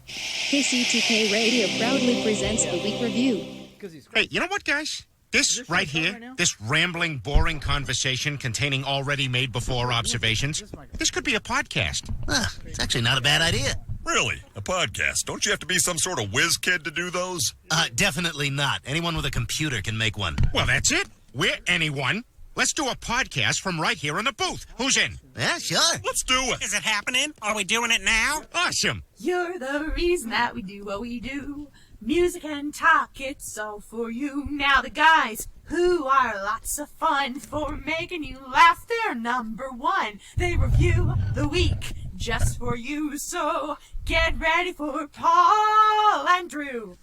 KCTK Radio proudly presents the Week Review. Hey, you know what, guys? This right here, this rambling, boring conversation containing already made-before observations, this could be a podcast. It's actually not a bad idea. Really? A podcast? Don't you have to be some sort of whiz kid to do those? Definitely not. Anyone with a computer can make one. Well, that's it. We're anyone. Let's do a podcast from right here in the booth. Who's in? Yeah, sure. Let's do it. Is it happening? Are we doing it now? Awesome. You're the reason that we do what we do. Music and talk, it's all for you. Now the guys who are lots of fun for making you laugh, they're number one. They review the week just for you. So get ready for Paul and Drew.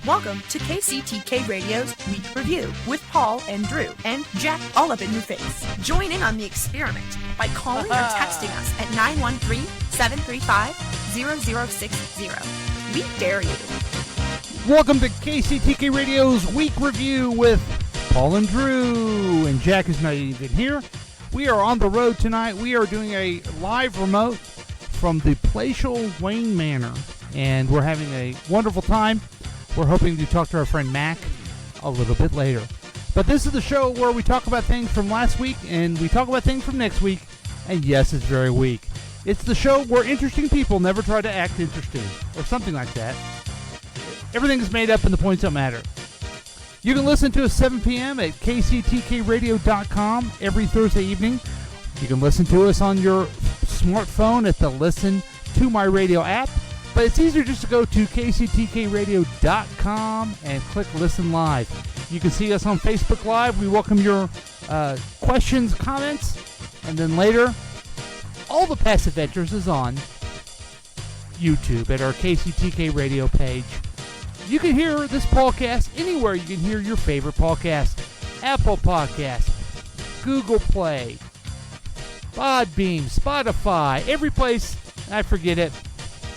Welcome to KCTK Radio's Week Review with Paul and Drew and Jack all up in your face. Join in on the experiment by calling or texting us at 913-735-0060. We dare you. Welcome to KCTK Radio's Week Review with Paul and Drew, and Jack is not even here. We are on the road tonight. We are doing a live remote from the palatial Wayne Manor, and we're having a wonderful time. We're hoping to talk to our friend Mac a little bit later. But this is the show where we talk about things from last week, and we talk about things from next week, and yes, it's very weak. It's the show where interesting people never try to act interesting, or something like that. Everything is made up and the points don't matter. You can listen to us 7 p.m. at kctkradio.com every Thursday evening. You can listen to us on your smartphone at the Listen to My Radio app. But it's easier just to go to kctkradio.com and click Listen Live. You can see us on Facebook Live. We welcome your questions, comments, and then later, all the past adventures is on YouTube at our KCTK Radio page. You can hear this podcast anywhere you can hear your favorite podcast. Apple Podcast, Google Play, Podbeam, Spotify, every place, I forget it.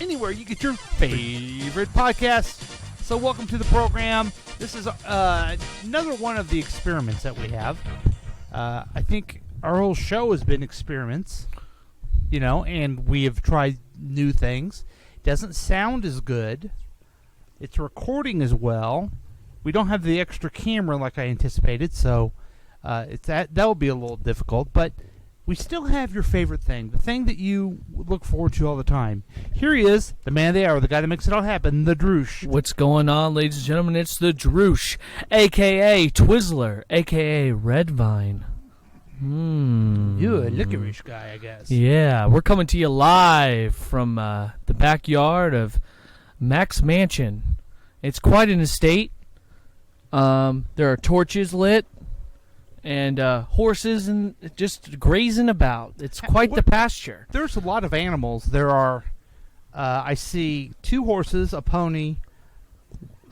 Anywhere you get your favorite podcast. So welcome to the program. This is another one of the experiments that we have. I think our whole show has been experiments, and we have tried new things. It doesn't sound as good. It's recording as well. We don't have the extra camera like I anticipated, so that will be a little difficult, but we still have your favorite thing, the thing that you look forward to all the time. Here he is, the man of the hour, the guy that makes it all happen, the Droosh. What's going on, ladies and gentlemen? It's the Droosh, a.k.a. Twizzler, a.k.a. Redvine. You're a licorice guy, I guess. Yeah, we're coming to you live from the backyard of Mac's Mansion. It's quite an estate. There are torches lit. And horses and just grazing about. It's quite the pasture. There's a lot of animals. There are, I see 2 horses, a pony,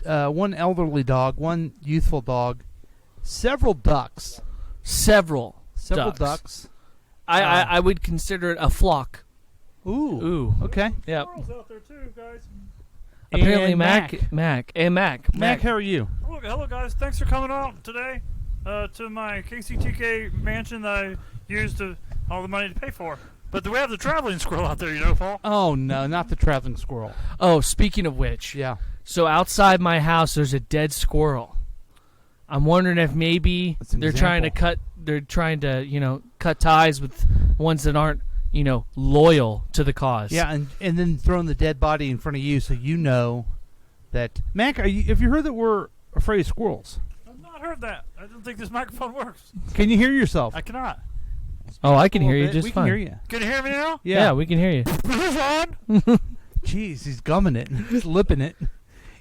1 elderly dog, 1 youthful dog, several ducks. Several ducks. I would consider it a flock. Ooh. Okay. Yep. Squirrels out there too, guys. Apparently, And Mac. Mac, how are you? Hello, guys. Thanks for coming out today. To my KCTK mansion that I used all the money to pay for. But we have the traveling squirrel out there, Paul. Oh, no, not the traveling squirrel. Oh, speaking of which. Yeah. So outside my house, there's a dead squirrel. I'm wondering if maybe they're trying to cut ties with ones that aren't, loyal to the cause. Yeah, and then throwing the dead body in front of you so you know that... Mac, have you heard that we're afraid of squirrels? Heard that. I don't think this microphone works. Can you hear yourself? I cannot. Oh, I can hear you just we fine. We can hear you. Can you hear me now? Yeah, we can hear you. Who's on? Jeez, he's gumming it. He's lipping it.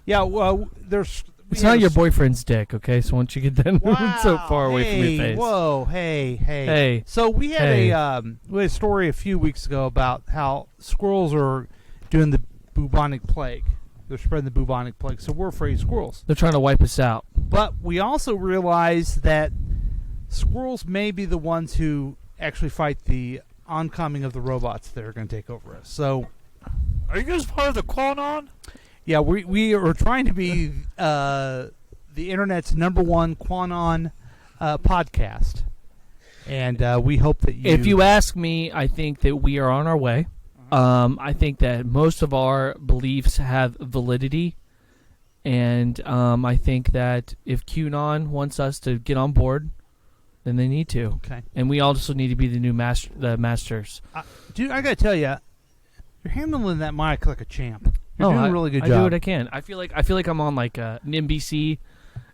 Yeah, well, there's... It's not your boyfriend's dick, okay? So once you get that moving so far away from your face. Whoa, hey. So we had a story a few weeks ago about how squirrels are doing the bubonic plague. They're spreading the bubonic plague, so we're afraid of squirrels. They're trying to wipe us out. But we also realize that squirrels may be the ones who actually fight the oncoming of the robots that are going to take over us. So, are you guys part of the QAnon? Yeah, we are trying to be the internet's #1 QAnon podcast. And we hope that you... If you ask me, I think that we are on our way. I think that most of our beliefs have validity. And I think that if QAnon wants us to get on board, then they need to. Okay. And we also need to be the new masters. Dude, I got to tell you, you're handling that mic like a champ. You're doing a really good job. I do what I can. I feel like I'm on like an NBC,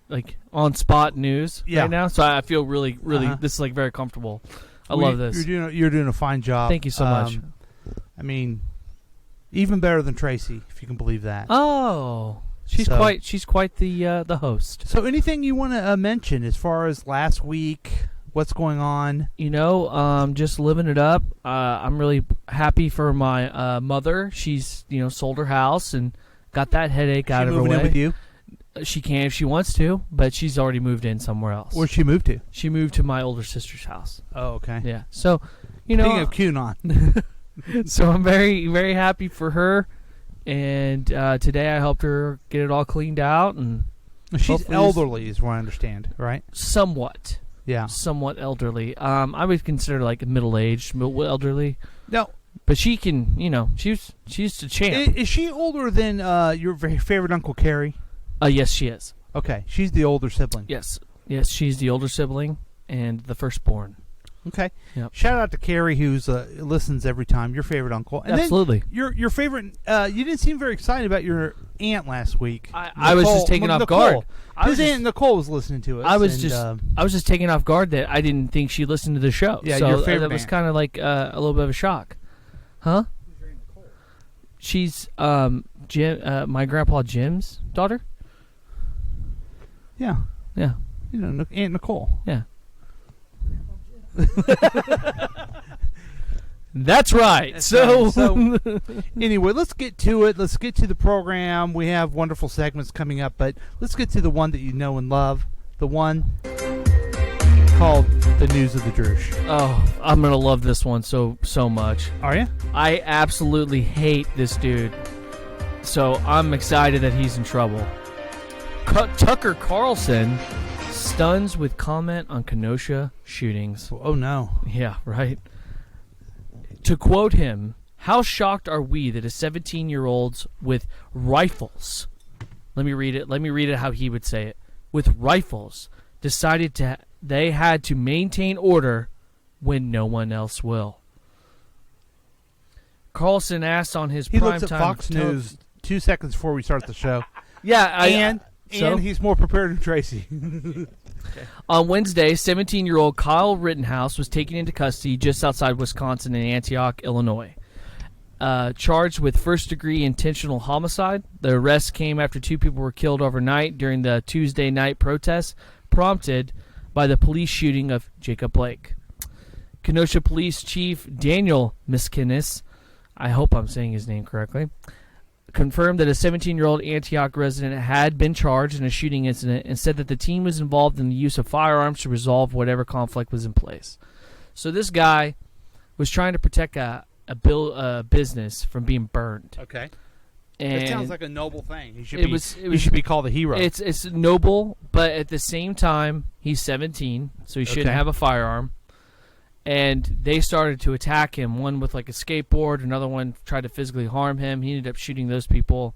like on spot news right now. So I feel really, this is like very comfortable. I love this. You're doing a fine job. Thank you so much. I mean, even better than Tracy, if you can believe that. Oh, she's quite the host. So anything you want to mention as far as last week? What's going on? Just living it up. I'm really happy for my mother. She's sold her house and got that headache out of her way. Moving in with you? She can if she wants to, but she's already moved in somewhere else. Where'd she move to? She moved to my older sister's house. Oh, okay. Yeah. So, Speaking of QAnon. So I'm very, very happy for her. And today I helped her get it all cleaned out. And she's elderly, is what I understand, right? Somewhat. Yeah. Somewhat elderly. I would consider like middle-aged, elderly. No. But she can, she's a champ. Is she older than your favorite Uncle Carrie? Yes, she is. Okay. She's the older sibling. Yes. Yes, she's the older sibling and the firstborn. Okay. Yep. Shout out to Carrie, who's listens every time. Your favorite uncle. And absolutely. Then your favorite. You didn't seem very excited about your aunt last week. I was just taken off guard. His aunt Nicole was listening to us. I was just taken off guard that I didn't think she listened to the show. Yeah, so your favorite. That was kind of like a little bit of a shock, huh? Who's your aunt Nicole? She's Jim, my grandpa Jim's daughter. Yeah. Yeah. Aunt Nicole. Yeah. That's right. So anyway, let's get to it. Let's get to the program. We have wonderful segments coming up, but let's get to the one that you know and love. The one called The News of the Droosh. Oh, I'm going to love this one so much. Are you? I absolutely hate this dude. So I'm excited that he's in trouble. Tucker Carlson stuns with comment on Kenosha shootings. Oh, no. Yeah, right. To quote him, how shocked are we that a 17-year-old with rifles, let me read it how he would say it, with rifles, decided they had to maintain order when no one else will. Carlson asked on his He primetime... looks at Fox News 2 seconds before we start the show. Yeah, and he's more prepared than Tracy. Okay. On Wednesday, 17-year-old Kyle Rittenhouse was taken into custody just outside Wisconsin in Antioch, Illinois. Charged with first-degree intentional homicide. The arrest came after 2 people were killed overnight during the Tuesday night protests prompted by the police shooting of Jacob Blake. Kenosha Police Chief Daniel Miskinis, I hope I'm saying his name correctly, confirmed that a 17-year-old Antioch resident had been charged in a shooting incident and said that the team was involved in the use of firearms to resolve whatever conflict was in place. So this guy was trying to protect a business from being burned. Okay. And it sounds like a noble thing. He should be called a hero. It's noble, but at the same time, he's 17, so he shouldn't have a firearm. And they started to attack him, one with like a skateboard, another one tried to physically harm him. He ended up shooting those people,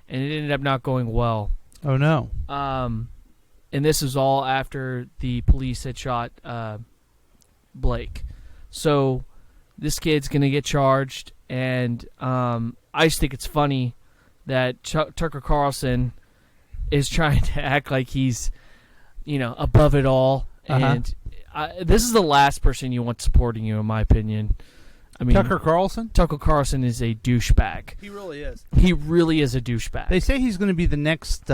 and it ended up not going well. Oh, no. And this is all after the police had shot Blake. So this kid's going to get charged, and I just think it's funny that Tucker Carlson is trying to act like he's, above it all. And this is the last person you want supporting you, in my opinion. I mean, Tucker Carlson? Tucker Carlson is a douchebag. He really is. He really is a douchebag. They say he's going to be the next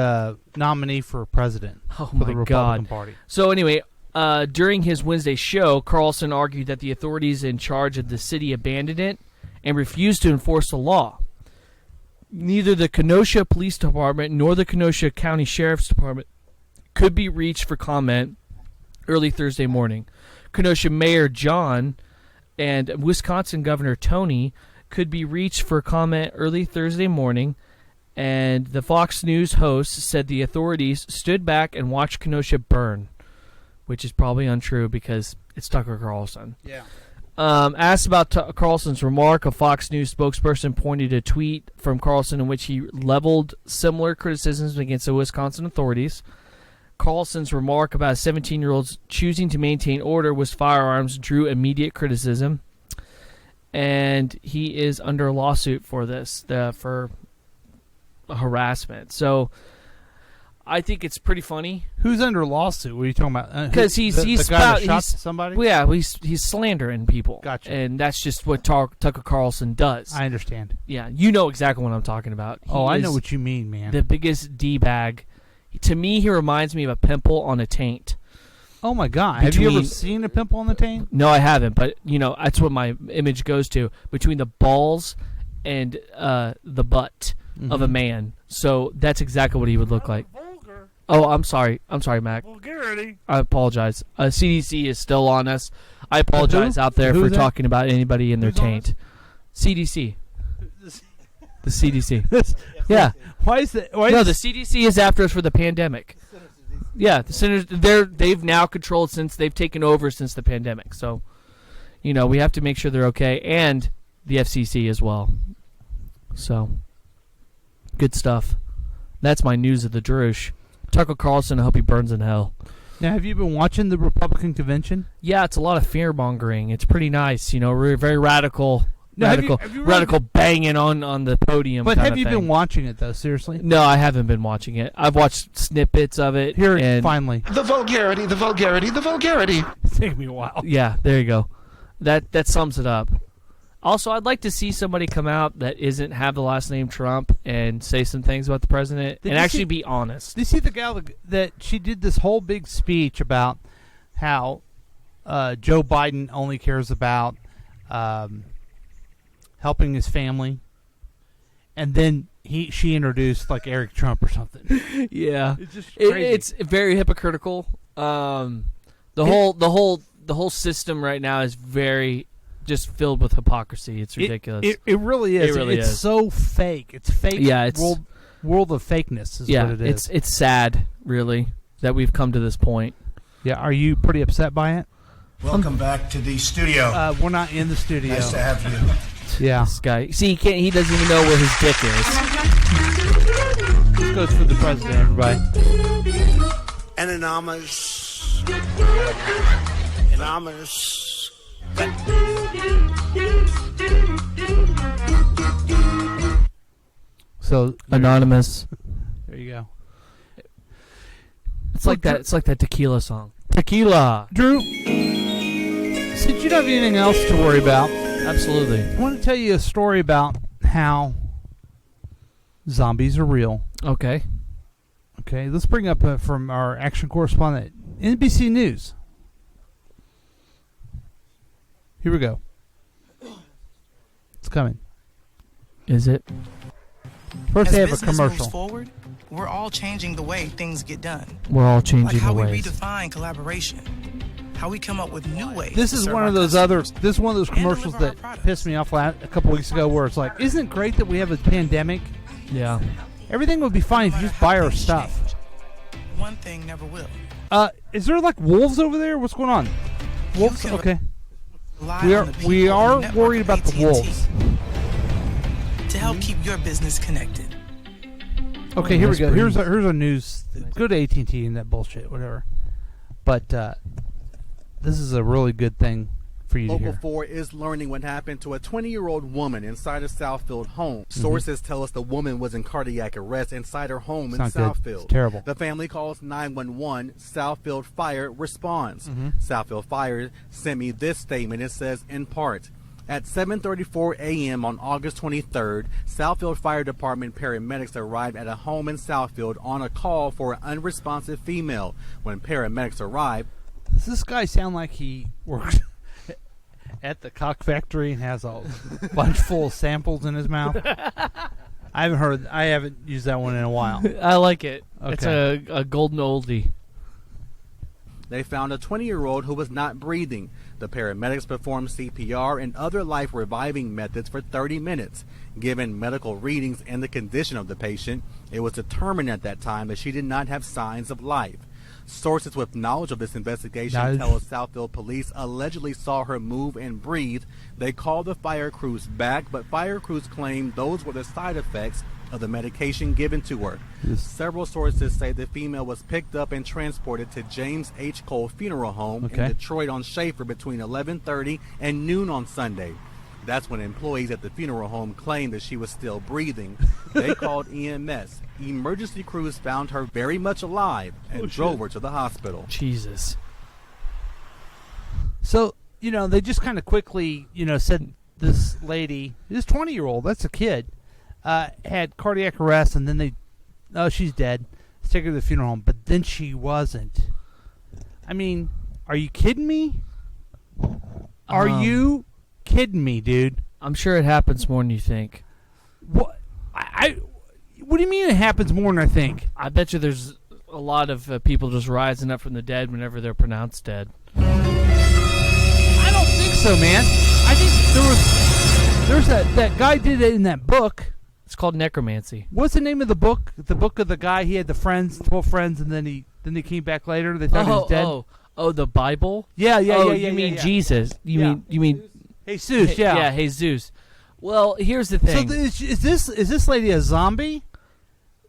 nominee for president for the Republican Party. So anyway, during his Wednesday show, Carlson argued that the authorities in charge of the city abandoned it and refused to enforce the law. Neither the Kenosha Police Department nor the Kenosha County Sheriff's Department could be reached for comment early Thursday morning. Kenosha Mayor John and Wisconsin Governor Tony could be reached for comment early Thursday morning, and the Fox News host said the authorities stood back and watched Kenosha burn. which is probably untrue because it's Tucker Carlson. Yeah. Asked about Carlson's remark, a Fox News spokesperson pointed to a tweet from Carlson in which he leveled similar criticisms against the Wisconsin authorities. Carlson's remark about 17-year-olds choosing to maintain order with firearms drew immediate criticism, and he is under a lawsuit for this, for harassment. So I think it's pretty funny. Who's under lawsuit? What are you talking about? Because the guy that shot somebody? Well, yeah, he's slandering people. Gotcha. And that's just what Tucker Carlson does. I understand. Yeah, you know exactly what I'm talking about. I know what you mean, man. The biggest D-bag. To me, he reminds me of a pimple on a taint. Oh, my God. Have you ever seen a pimple on the taint? No, I haven't, but, that's what my image goes to, between the balls and the butt of a man. So that's exactly what he would look like. Vulgar. Oh, I'm sorry. I'm sorry, Mac. Vulgarity. I apologize. CDC is still on us. I apologize out there for talking about anybody in their taint. CDC. The CDC. Yeah. Why is that? No, the CDC is after us for the pandemic. Yeah, the centers they've now controlled since they've taken over since the pandemic. So, we have to make sure they're okay, and the FCC as well. So, good stuff. That's my news of the Drush. Tucker Carlson, I hope he burns in hell. Now, have you been watching the Republican convention? Yeah, it's a lot of fear mongering. It's pretty nice. We're very radical. Now, Radical banging on the podium. But have you been watching it, though, seriously? No, I haven't been watching it. I've watched snippets of it. Here, finally. The vulgarity, the vulgarity, the vulgarity. It's taking me a while. Yeah, there you go. That sums it up. Also, I'd like to see somebody come out that isn't have the last name Trump and say some things about the president and actually be honest. Did you see the gal that she did this whole big speech about how Joe Biden only cares about helping his family, and then she introduced like Eric Trump or something. Yeah, it's just crazy. It's very hypocritical. The whole system right now is very just filled with hypocrisy. It's ridiculous. It really is. It really it's is. so fake. It's fake. Yeah, it's world of fakeness is what it is. It's sad, really, that we've come to this point. Yeah, are you pretty upset by it? Welcome back to the studio. We're not in the studio. Nice to have you. Yeah. This guy. See, he doesn't even know where his dick is. This goes for the president, everybody. Anonymous. So Anonymous. There you go. It's like that. It's like that tequila song. Tequila. Drew, since you don't have anything else to worry about, absolutely, I want to tell you a story about how zombies are real. Okay. Okay, let's bring up from our action correspondent, NBC News. Here we go. It's coming. Is it? First, they have a business commercial. Moves forward, we're all changing the way things get done. We're all changing like how the we ways. redefine collaboration, how we come up with new ways. This to is serve one our of those customers. This is one of those commercials that pissed me off a couple weeks ago, where it's like, isn't it great that we have a pandemic? Yeah. Everything would be fine if you just buy our stuff. One thing never will. Is there like wolves over there? What's going on? Wolves? Okay. Rely We on are the people we of the are network worried of about the AT&T wolves. to help keep your business connected. Okay, here we That's go. pretty- Here's our news. Go to AT&T and that bullshit, whatever. But this is a really good thing for you to Local hear. 4 is learning what happened to a 20-year-old woman inside a Southfield home. Sources tell us the woman was in cardiac arrest inside her home in It's not good. Southfield. It's terrible. The family calls 911. Southfield Fire responds. Southfield Fire sent me this statement. It says, in part, at 7:34 a.m. on August 23rd, Southfield Fire Department paramedics arrived at a home in Southfield on a call for an unresponsive female. When paramedics arrived, Does this guy sound like he works at the cock factory and has a bunch full of samples in his mouth? I haven't used that one in a while. I like it. Okay. It's a golden oldie. they found a 20-year-old who was not breathing. The paramedics performed CPR and other life-reviving methods for 30 minutes. Given medical readings and the condition of the patient, it was determined at that time that she did not have signs of life. Sources with knowledge of this investigation tell us Southfield police allegedly saw her move and breathe. They called the fire crews back, but fire crews claimed those were the side effects of the medication given to her. Several sources say the female was picked up and transported to James H. Cole Funeral Home in Detroit on Schaefer between 11:30 and noon on Sunday. That's when employees at the funeral home claimed that she was still breathing. They called EMS. Emergency crews found her very much alive and drove her to the hospital. Jesus. So, they just kind of quickly, said this lady, this 20-year-old, that's a kid, had cardiac arrest, and then she's dead. Let's take her to the funeral home. But then she wasn't. I mean, are you kidding me? Are you kidding me, dude? I'm sure it happens more than you think. What? What do you mean it happens more than I think? I bet you there's a lot of people just rising up from the dead whenever they're pronounced dead. I don't think so, man. I think there's that guy did it in that book. It's called necromancy. What's the name of the book? The book of the guy, he had the 12 friends, and then he came back later. They thought he was dead. Oh, the Bible? Yeah. You mean Jesus? You mean Jesus? Yeah. Yeah, Jesus. Well, here's the thing. So is this lady a zombie?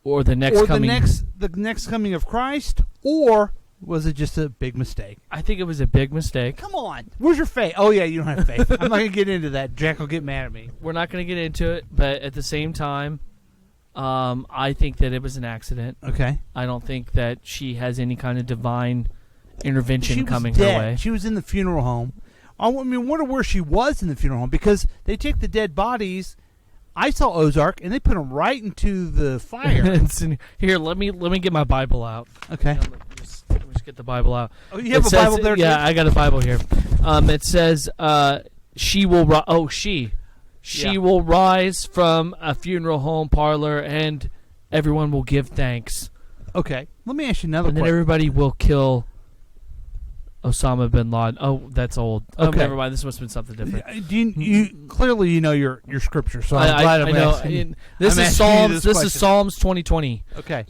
Or the next coming? The next coming of Christ? Or was it just a big mistake? I think it was a big mistake. Come on. Where's your faith? Oh, yeah, you don't have faith. I'm not going to get into that. Jack will get mad at me. We're not going to get into it, but at the same time, I think that it was an accident. Okay. I don't think that she has any kind of divine intervention coming dead. her way. She was in the funeral home. I wonder where she was in the funeral home, because they take the dead bodies. I saw Ozark, and they put them right into the fire. Here, let me get my Bible out. Okay. Let me just get the Bible out. Oh, you have a Bible there, too? Yeah, I got a Bible here. It says, she will she will rise from a funeral home parlor, and everyone will give thanks. Okay. Let me ask you another question. And then everybody will kill Osama bin Laden. Oh, that's old. Oh, Okay. never mind. This must have been something different. You clearly you know your scripture, so I'm glad I'm asking you. This is Psalms. This is Psalms 2020. Okay.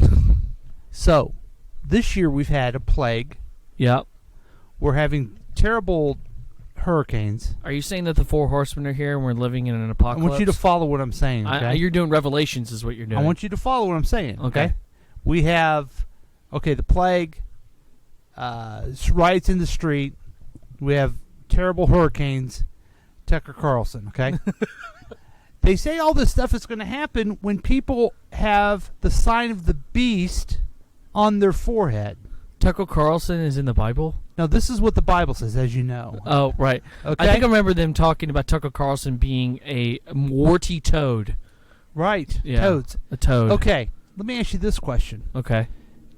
So, this year we've had a plague. Yep. We're having terrible hurricanes. Are you saying that the 4 horsemen are here and we're living in an apocalypse? I want you to follow what I'm saying. Okay? You're doing Revelations, is what you're doing. I want you to follow what I'm saying. Okay. We have the plague. Riots in the street. We have terrible hurricanes. Tucker Carlson, okay? They say all this stuff is going to happen when people have the sign of the beast on their forehead. Tucker Carlson is in the Bible? No, this is what the Bible says, as you know. Oh, right. Okay? I think I remember them talking about Tucker Carlson being a warty toad. Right. Yeah, Toads. a toad. Okay. Let me ask you this question. Okay.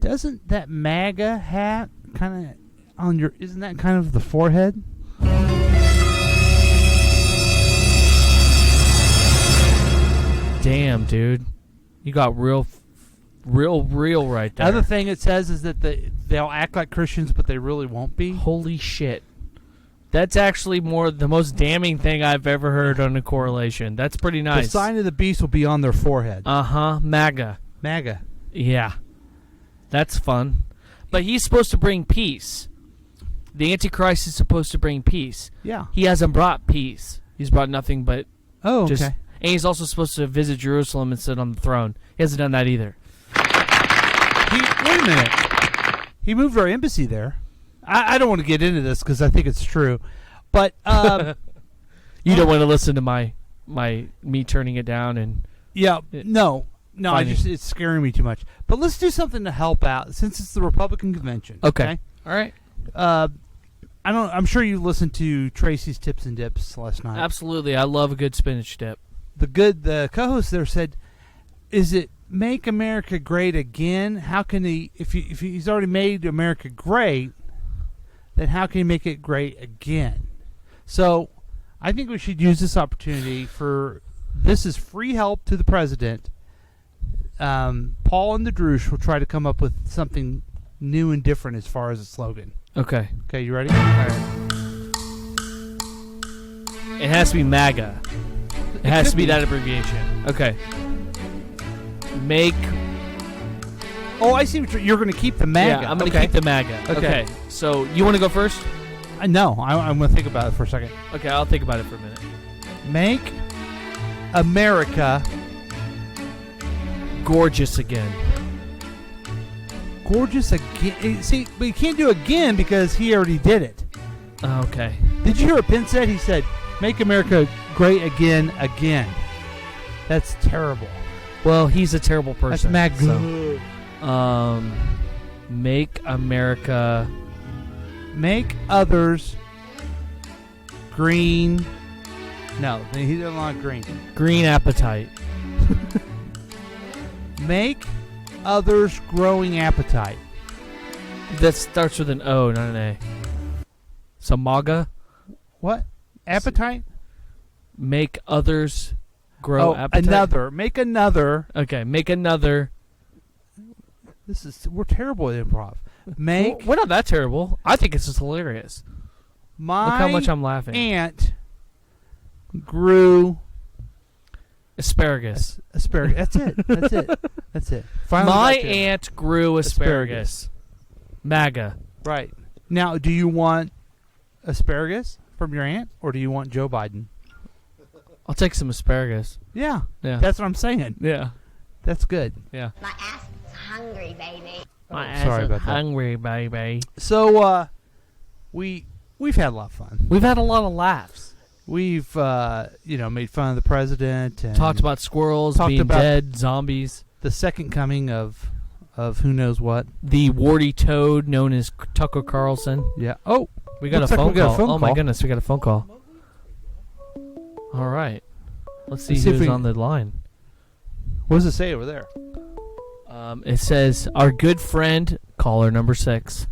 Doesn't that MAGA hat kind of on your... Isn't that kind of the forehead? Damn, dude. You got real right there. Other thing it says is that they'll act like Christians, but they really won't be. Holy shit. That's actually the most damning thing I've ever heard on a correlation. That's pretty nice. The sign of the beast will be on their forehead. Uh-huh. MAGA. MAGA. Yeah. That's fun. But he's supposed to bring peace. The Antichrist is supposed to bring peace. Yeah. He hasn't brought peace. He's brought nothing but... Oh, okay. And he's also supposed to visit Jerusalem and sit on the throne. He hasn't done that either. Wait a minute. He moved our embassy there. I don't want to get into this because I think it's true. But... you don't want to listen to me turning it down and... Yeah, no, it's scaring me too much. But let's do something to help out since it's the Republican convention. Okay. All right. I'm sure you listened to Tracy's Tips and Dips last night. Absolutely. I love a good spinach dip. The co-host there said, "Is it Make America Great Again? How can he if he's already made America great, then how can he make it great again?" So, I think we should use this opportunity for... This is free help to the president. Paul and the Droosh will try to come up with something new and different as far as a slogan. Okay. Okay, you ready? All right. It has to be MAGA. It has to be that abbreviation. Okay. Make Oh, I see what you're going to keep the MAGA. Yeah, I'm going to keep the MAGA. Okay. So, you want to go first? No, I'm going to think about it for a second. Okay, I'll think about it for a minute. Make America gorgeous again. Gorgeous again. See, but you can't do again because he already did it. Okay. Did you hear what Penn said? He said, make America great again, again. That's terrible. Well, he's a terrible person. That's MAGA. So, make America... Make others green. No, he doesn't want green. Green appetite. Make others growing appetite. That starts with an O, not an A. So MAGA? What? Appetite? Make others grow appetite? Another. Make another. Okay, make another. We're terrible at improv. Make. We're not that terrible. I think it's just hilarious. Look how much I'm laughing. Aunt grew asparagus. Asparagus. That's it. That's it. That's it. Finally My aunt grew asparagus. MAGA. Right. Now, do you want asparagus from your aunt, or do you want Joe Biden? I'll take some asparagus. Yeah. Yeah. That's what I'm saying. Yeah. That's good. Yeah. My ass is hungry, baby. My Oh, ass sorry is about that. hungry, baby. So, we've had a lot of fun. We've had a lot of laughs. We've, made fun of the president. And talked about squirrels being dead, zombies. The second coming of who knows what. The warty toad known as Tucker Carlson. Yeah. Oh, we got a phone call. Oh, my goodness, we got a phone call. All right. Let's see who's on the line. What does it say over there? It says, our good friend, caller number 6.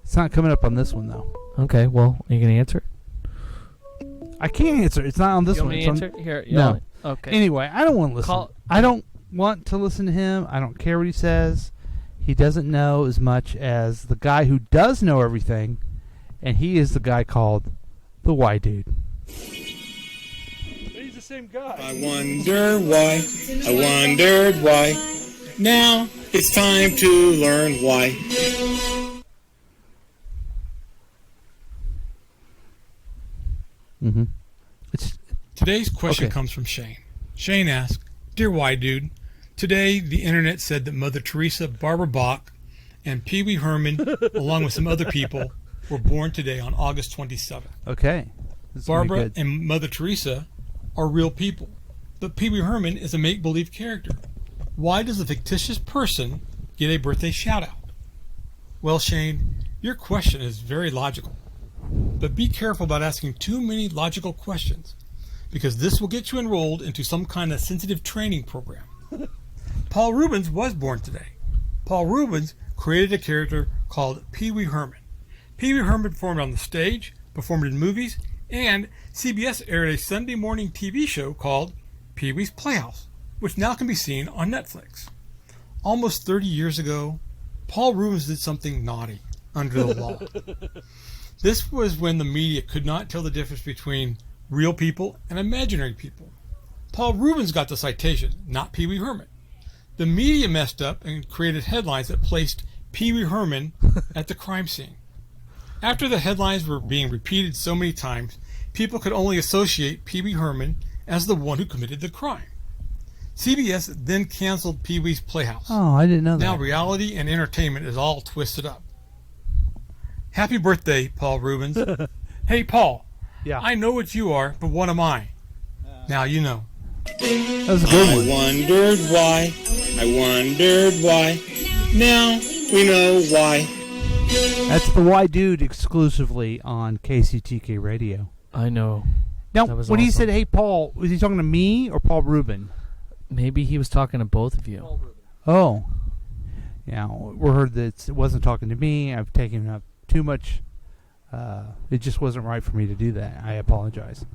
It's not coming up on this one, though. Okay, well, are you going to answer it? I can't answer. It's not on this You one. want me It's to on- answer? Here, no. Okay. Anyway, I don't want to listen. Call- I don't want to listen to him. I don't care what he says. He doesn't know as much as the guy who does know everything, and he is the guy called the Y Dude. He's the same guy. I wonder why. I wondered why. Now it's time to learn why. Mm-hmm. Today's question comes from Shane. Shane asked, Dear Y Dude, today the internet said that Mother Teresa, Barbara Bach, and Pee Wee Herman, along with some other people, were born today on August 27th. Okay. Barbara and Mother Teresa are real people, but Pee Wee Herman is a make-believe character. Why does a fictitious person get a birthday shout-out? Well, Shane, your question is very logical, but be careful about asking too many logical questions, because this will get you enrolled into some kind of sensitive training program. Paul Rubens was born today. Paul Rubens created a character called Pee Wee Herman. Pee Wee Herman performed on the stage, performed in movies, and CBS aired a Sunday morning TV show called Pee Wee's Playhouse, which now can be seen on Netflix. Almost 30 years ago, Paul Rubens did something naughty under the law. This was when the media could not tell the difference between real people and imaginary people. Paul Rubens got the citation, not Pee Wee Herman. The media messed up and created headlines that placed Pee Wee Herman at the crime scene. After the headlines were being repeated so many times, people could only associate Pee Wee Herman as the one who committed the crime. CBS then canceled Pee Wee's Playhouse. Oh, I didn't know that. Now reality and entertainment is all twisted up. Happy birthday, Paul Rubens. Hey, Paul. Yeah. I know what you are, but what am I? Now you know. That was a good one. I wondered why. I wondered why. Now we know why. That's the Y Dude exclusively on KCTK Radio. I know. Now, That was when he awesome. said, hey, Paul, was he talking to me or Paul Rubin? Maybe he was talking to both of you. Oh. Yeah, we heard that it wasn't talking to me. I've taken up too much. It just wasn't right for me to do that. I apologize.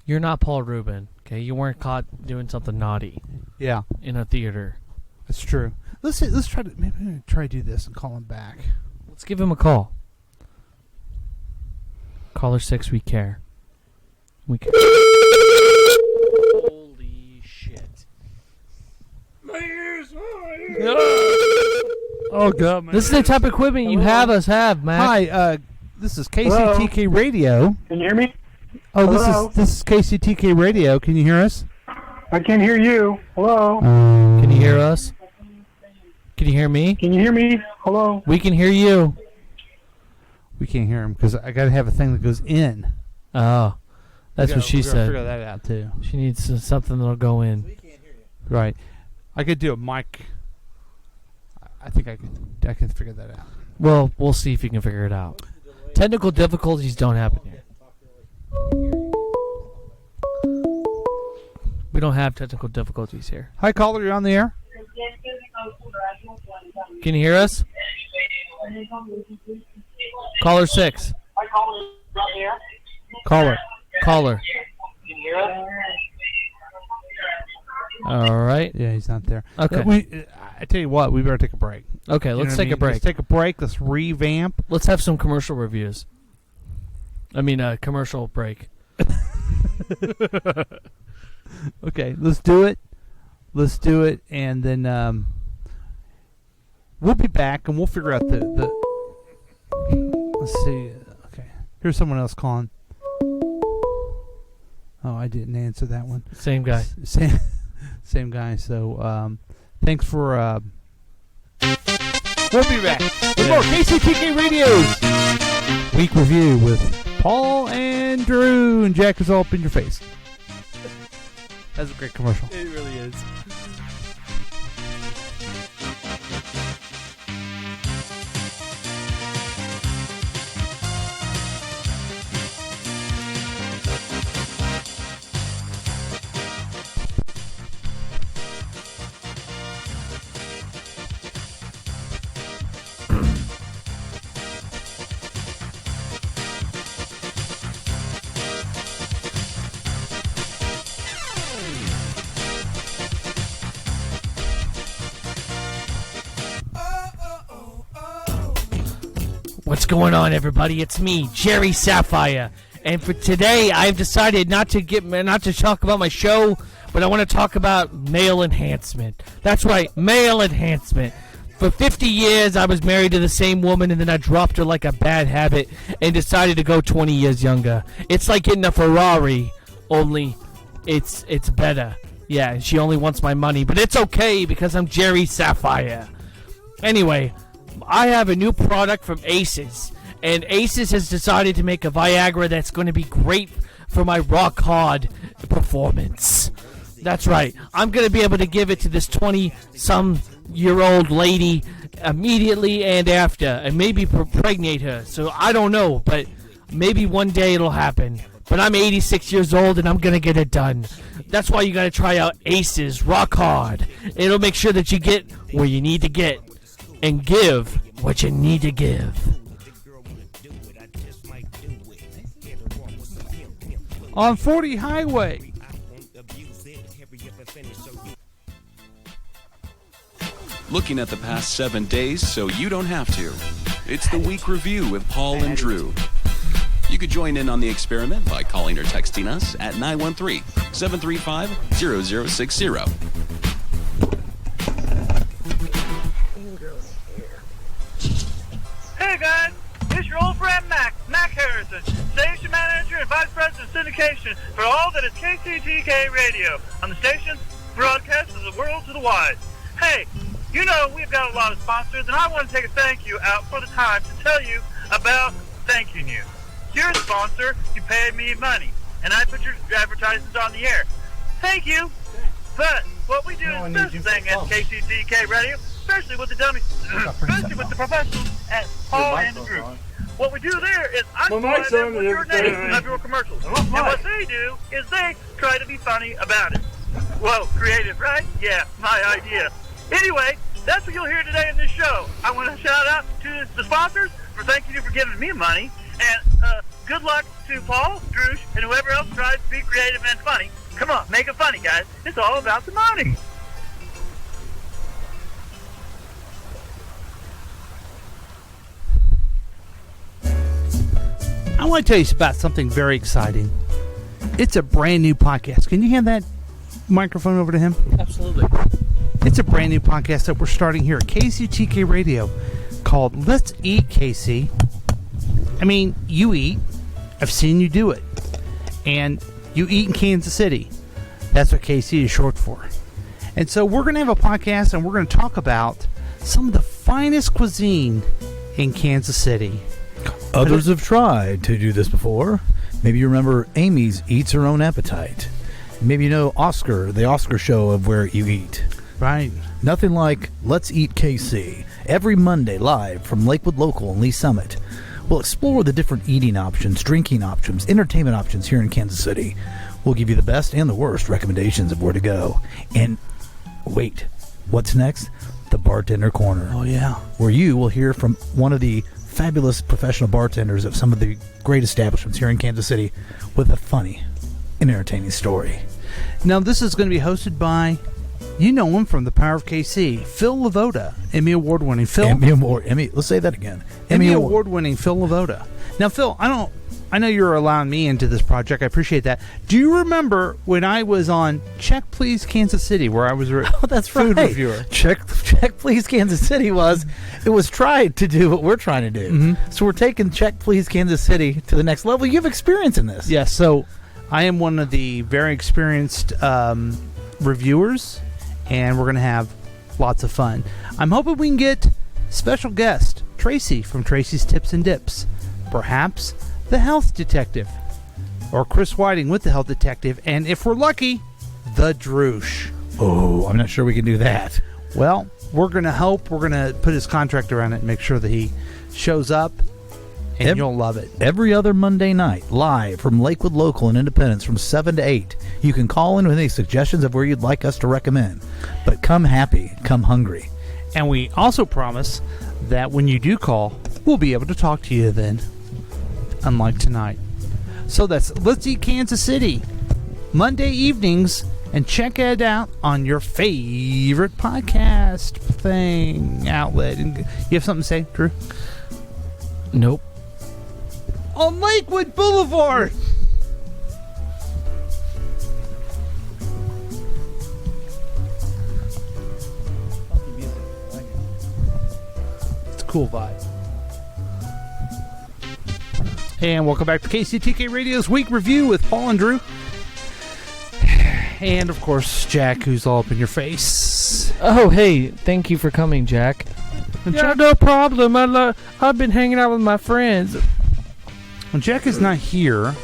You're not Paul Rubin, okay? You weren't caught doing something naughty. Yeah. In a theater. That's true. Let's try to maybe try to do this and call him back. Let's give him a call. Caller 6, we care. We care. Holy shit. My ears, my ears. Oh God, man. This is the type of equipment you have us have, Mac. Hi, this is KCTK Radio. Can you hear me? Oh, Hello? this is KCTK Radio. Can you hear us? I can't hear you. Hello? Can you hear us? Can you hear me? Can you hear me? Hello? We can hear you. We can't hear him because I got to have a thing that goes in. Oh, that's what she we gotta said. Figure that out too. She needs something that'll go in. Right. I could do a mic. I think I can figure that out. Well, we'll see if you can figure it out. Technical difficulties don't happen here. We don't have technical difficulties here. Hi, caller. You're on the air. Can you hear us? Caller 6. Caller. All right. Yeah, he's not there. Okay. I tell you what, we better take a break. Okay, let's take a break. Let's take a break. Let's revamp. Let's have some commercial reviews. I mean, commercial break. Okay, let's do it. And then we'll be back, and we'll figure out the. Let's see. Okay, here's someone else calling. Oh, I didn't answer that one. Same guy. Same guy. So, thanks for. We'll be back with more KCTK Radio's week review with Paul and Drew, and Jack is all up in your face. That's a great commercial. It really is. What's going on, everybody? It's me, Jerry Sapphire, and for today, I've decided not to talk about my show, but I want to talk about male enhancement. That's right, male enhancement. For 50 years, I was married to the same woman, and then I dropped her like a bad habit and decided to go 20 years younger. It's like getting a Ferrari, only it's better. Yeah, and she only wants my money, but it's okay because I'm Jerry Sapphire. Anyway, I have a new product from Aces, and Aces has decided to make a Viagra that's going to be great for my rock hard performance. That's right. I'm going to be able to give it to this 20-some-year-old lady immediately and after, and maybe pregnate her. So I don't know, but maybe one day it'll happen. But I'm 86 years old, and I'm going to get it done. That's why you got to try out Aces Rock Hard. It'll make sure that you get where you need to get and give what you need to give. On 40 Highway. Looking at the past 7 days so you don't have to. It's the week review with Paul and Drew. You could join in on the experiment by calling or texting us at 913-735-0060. Hey guys, it's your old friend Mac Harrison, station manager and vice president of syndication for all that is KCTK Radio on the station broadcast of the world to the wide. Hey, you know we've got a lot of sponsors, and I want to take a thank you out for the time to tell you about thanking you. You're a sponsor, you pay me money, and I put your advertisements on the air. Thank you. But what we do is this thing at KCTK Radio, especially with the dummies, especially with the professionals at Paul and Drew. What we do there is I provide them with your name of your commercials. And what they do is they try to be funny about it. Whoa, creative, right? Yeah, my idea. Anyway, that's what you'll hear today in this show. I want to shout out to the sponsors for thanking you for giving me money. And good luck to Paul, Drew, and whoever else tries to be creative and funny. Come on, make it funny, guys. It's all about the money. I want to tell you about something very exciting. It's a brand new podcast. Can you hand that microphone over to him? Absolutely. It's a brand new podcast that we're starting here at KCTK Radio called Let's Eat, KC. I mean, you eat. I've seen you do it. And you eat in Kansas City. That's what KC is short for. And so we're going to have a podcast and we're going to talk about some of the finest cuisine in Kansas City. Others have tried to do this before. Maybe you remember Amy's Eats Her Own Appetite. Maybe you know Oscar, the Oscar show of where you eat. Right. Nothing like Let's Eat KC. Every Monday live from Lakewood Local in Lee Summit. We'll explore the different eating options, drinking options, entertainment options here in Kansas City. We'll give you the best and the worst recommendations of where to go. And wait, what's next? The Bartender Corner. Oh, yeah. Where you will hear from one of the fabulous professional bartenders of some of the great establishments here in Kansas City with a funny and entertaining story. Now, this is going to be hosted by, you know him from The Power of KC, Phil Lavoda, Emmy Award-winning Phil. Emmy, let's say that again. Emmy Award-winning Phil Lavoda. Now, Phil, I know you're allowing me into this project. I appreciate that. Do you remember when I was on Check Please Kansas City, where I was that's food right. reviewer? Check Please Kansas City was tried to do what we're trying to do. Mm-hmm. So we're taking Check Please Kansas City to the next level. You have experience in this. Yes, so I am one of the very experienced reviewers, and we're going to have lots of fun. I'm hoping we can get special guest Tracy from Tracy's Tips and Dips. Perhaps the health detective. Or Chris Whiting with the health detective. And if we're lucky, the Droosh. Oh, I'm not sure we can do that. Well, we're going to hope. We're going to put his contract around it and make sure that he shows up. And you'll love it. Every other Monday night, live from Lakewood Local in Independence from 7 to 8. You can call in with any suggestions of where you'd like us to recommend. But come happy, come hungry. And we also promise that when you do call, we'll be able to talk to you then. Unlike tonight. So that's Let's Eat Kansas City. Monday evenings. And check it out on your favorite podcast thing outlet. And you have something to say, Drew? Nope. On Lakewood Boulevard. It's a cool vibe. And welcome back to KCTK Radio's Week Review with Paul and Drew. And, of course, Jack, who's all up in your face. Oh, hey, thank you for coming, Jack. Yeah, no problem. I've been hanging out with my friends. When Jack is not here,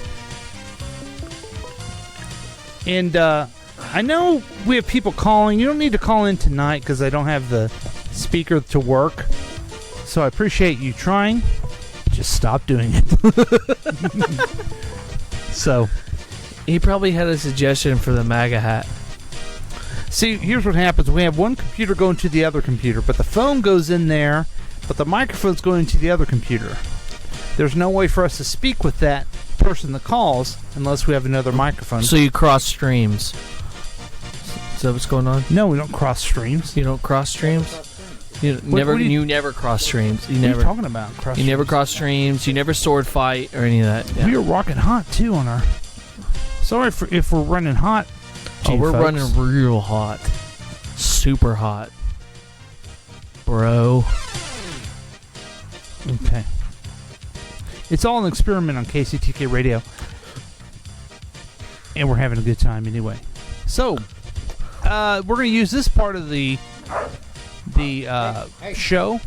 and I know we have people calling. You don't need to call in tonight because I don't have the speaker to work. So I appreciate you trying. Just stop doing it. So he probably had a suggestion for the MAGA hat. See, here's what happens. We have one computer going to the other computer, but the phone goes in there, but the microphone's going to the other computer. There's no way for us to speak with that person that calls unless we have another microphone. So you cross streams. Is that what's going on? No, we don't cross streams. You don't cross streams? You never cross streams. What are you talking about? You never cross streams. You never sword fight or any of that. Yeah. We are rocking hot too on our. Sorry if we're running hot. We're running real hot, super hot, bro. Okay. It's all an experiment on KCTK Radio, and we're having a good time anyway. So, we're going to use this part of the show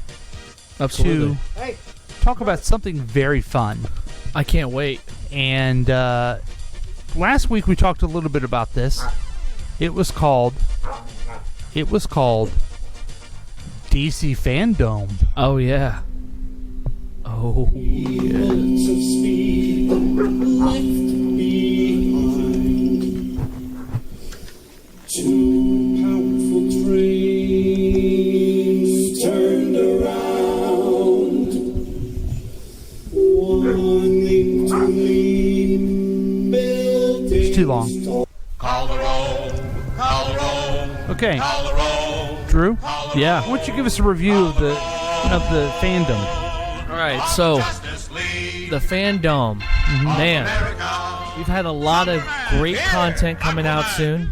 Absolutely. to talk about something very fun. I can't wait. And last week we talked a little bit about this. It was called DC Fandom. Oh yeah. Oh Two powerful trains turned around, one linked to lean building. It's too long. Call the roll, call the roll. Okay. Call the roll. Drew? Yeah. Why don't you give us a review of the fandom? All right, so the fandom, man, we've had a lot of great content coming out soon.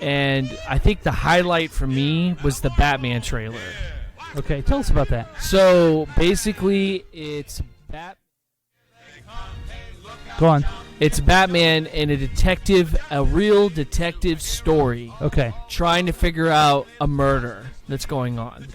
And I think the highlight for me was the Batman trailer. Okay, tell us about that. So basically, it's Go on. It's Batman and a real detective story. Okay. Trying to figure out a murder that's going on.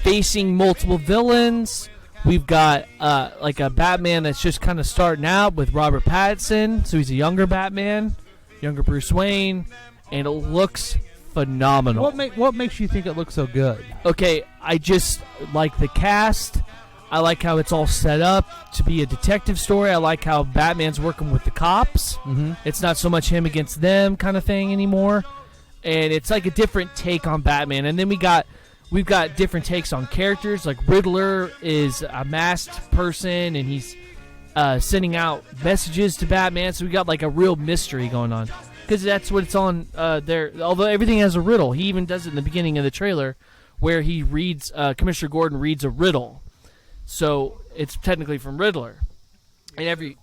Facing multiple villains. We've got like a Batman that's just kind of starting out with Robert Pattinson. So he's a younger Batman, younger Bruce Wayne, and it looks phenomenal. What makes you think it looks so good? Okay, I just like the cast. I like how it's all set up to be a detective story. I like how Batman's working with the cops. Mm-hmm. It's not so much him against them kind of thing anymore. And it's like a different take on Batman. And then we've got different takes on characters. Like Riddler is a masked person, and he's sending out messages to Batman. So we got like a real mystery going on. Because that's what it's on there. Although everything has a riddle. He even does it in the beginning of the trailer where he reads, Commissioner Gordon reads a riddle. So it's technically from Riddler. And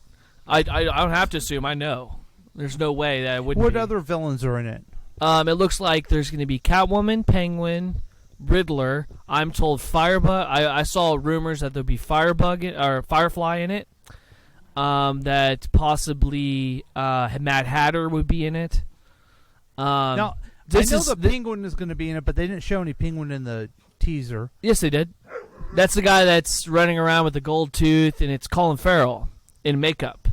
I don't have to assume. I know. There's no way that it wouldn't What be. other villains are in it? It looks like there's going to be Catwoman, Penguin, Riddler. I'm told Firebug. I saw rumors that there'll be Firefly in it. That possibly Mad Hatter would be in it. Now, I know the Penguin is going to be in it, but they didn't show any Penguin in the teaser. Yes, they did. That's the guy that's running around with the gold tooth, and it's Colin Farrell in makeup.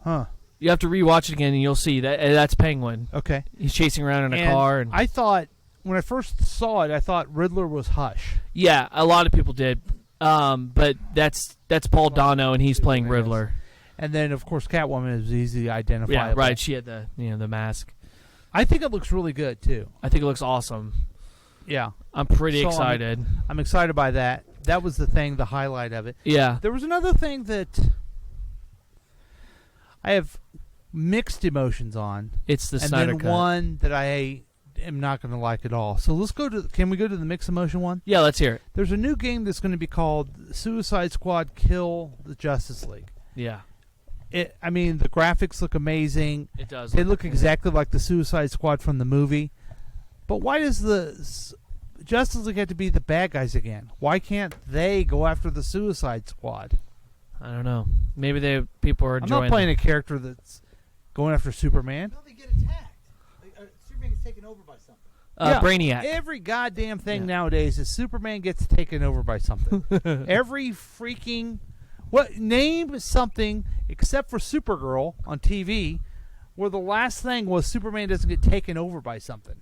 Huh. You have to rewatch it again, and you'll see that's Penguin. Okay. He's chasing around in a car. And I thought, when I first saw it, I thought Riddler was Hush. Yeah, a lot of people did. But that's Paul Dano, and he's playing Riddler. And then, of course, Catwoman is easy identifiable. Yeah, right. She had the mask. I think it looks really good, too. I think it looks awesome. Yeah. I'm pretty excited. I'm excited by that. That was the highlight of it. Yeah. There was another thing that I have mixed emotions on. It's the Snyder then Cut. one that I am not going to like at all. So can we go to the mixed emotion one? Yeah, let's hear it. There's a new game that's going to be called Suicide Squad Kill the Justice League. Yeah. The graphics look amazing. It does. They look exactly like the Suicide Squad from the movie. But why does the Justice League have to be the bad guys again? Why can't they go after the Suicide Squad? I don't know. Maybe people are enjoying. I'm not playing a character that's going after Superman. No, they get attacked. Superman gets taken over by Yeah, something. Brainiac. Every goddamn thing nowadays is Superman gets taken over by something. Every freaking name something except for Supergirl on TV, where the last thing was Superman doesn't get taken over by something.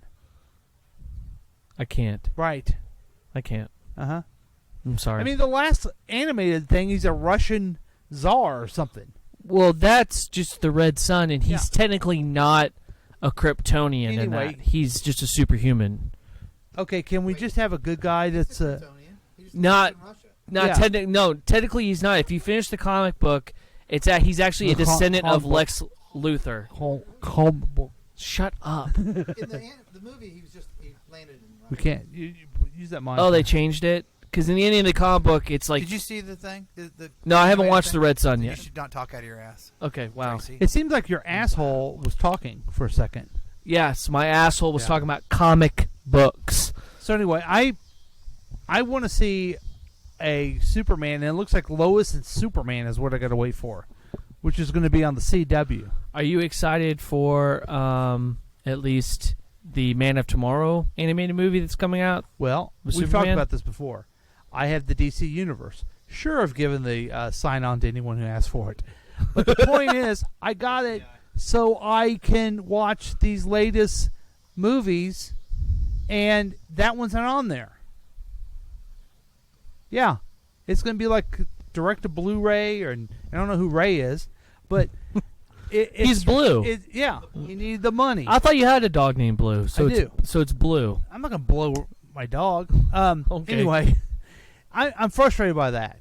I can't. Right. I can't. Uh-huh. I'm sorry. The last animated thing, he's a Russian czar or something. Well, that's just the Red Sun, and he's technically not a Kryptonian in Anyway. that. He's just a superhuman. Okay, can we just have a good guy that's technically he's not. If you finish the comic book, he's actually a descendant of Lex Luthor. Shut up. In the movie, he landed in Russia. We can't use that mic. Oh, they changed it? Because in the ending of the comic book, it's like... Did you see the thing? No, I haven't watched thing? The Red Sun yet. You should not talk out of your ass. Okay, wow. It seems like your asshole was talking for a second. Yes, my asshole was talking about comic books. So anyway, I want to see a Superman, and it looks like Lois and Superman is what I got to wait for, which is going to be on the CW. Are you excited for at least the Man of Tomorrow animated movie that's coming out? Well, we've talked about this before. I have the DC Universe. Sure, I've given the sign-on to anyone who asks for it. But the point is, I got it so I can watch these latest movies, and that one's not on there. Yeah. It's going to be like direct to Blu-ray, I don't know who Ray is, but... He's blue. You need the money. I thought you had a dog named Blue. So I do. So it's blue. I'm not going to blow my dog. Okay. Anyway, I'm frustrated by that.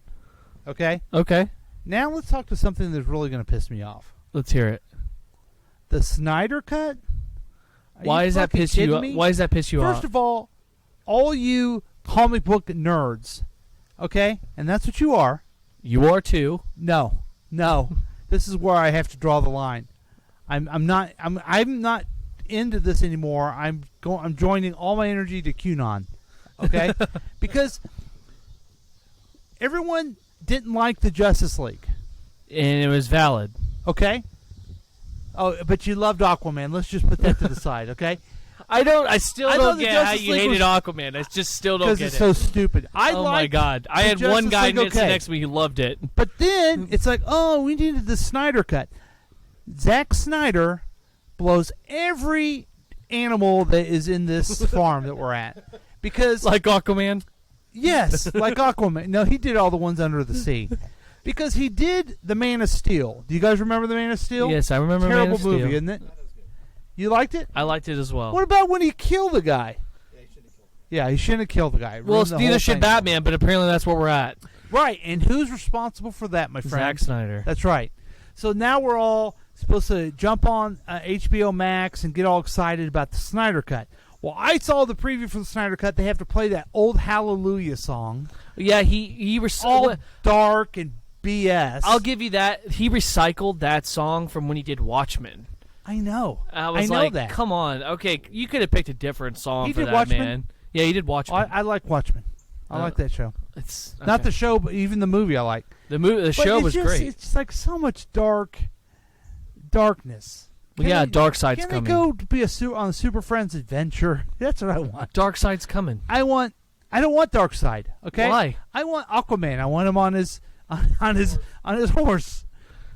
Okay? Okay. Now let's talk to something that's really going to piss me off. Let's hear it. The Snyder Cut? Why does that piss you off? Why does that piss you off? First of all you comic book nerds, okay? And that's what you are. You are too. No. This is where I have to draw the line. I'm not into this anymore. I'm joining all my energy to QAnon. Okay, because everyone didn't like the Justice League, and it was valid. Okay. Oh, but you loved Aquaman. Let's just put that to the side. Okay. I still don't get how Justice you League hated was- Aquaman. I just still don't get it. Because it's so stupid. Oh my God! I had one guy next to me who loved it. But then it's like, oh, we needed the Snyder cut. Zack Snyder blows every animal that is in this farm that we're at. Because like Aquaman? Yes, like Aquaman. No, he did all the ones under the sea. Because he did the Man of Steel. Do you guys remember the Man of Steel? Yes, I remember Terrible Man of Steel. movie, isn't it? You liked it? I liked it as well. What about when he killed the guy? Yeah, he shouldn't have killed the guy. Well, Ruined the neither whole should thing. Batman, but apparently that's where we're at. Right, and who's responsible for that, my friend? Zack Snyder. That's right. So now we're all supposed to jump on HBO Max and get all excited about the Snyder Cut. Well, I saw the preview for the Snyder Cut. They have to play that old Hallelujah song. Yeah, he was all dark and BS. I'll give you that. He recycled that song from when he did Watchmen. I know. I was know like, that. come on. Okay, you could have picked a different song He for did that, Watchmen? man. Yeah, he did Watchmen. I like Watchmen. I like that show. It's Not okay. the show, but even the movie I like. The show was great. It's just like so much darkness. Well, yeah, Darkseid's can coming. Can they go to be on a Super Friends adventure? That's what I want. Darkseid's coming. I don't want Darkseid. Okay. Why? I want Aquaman. I want him on his horse,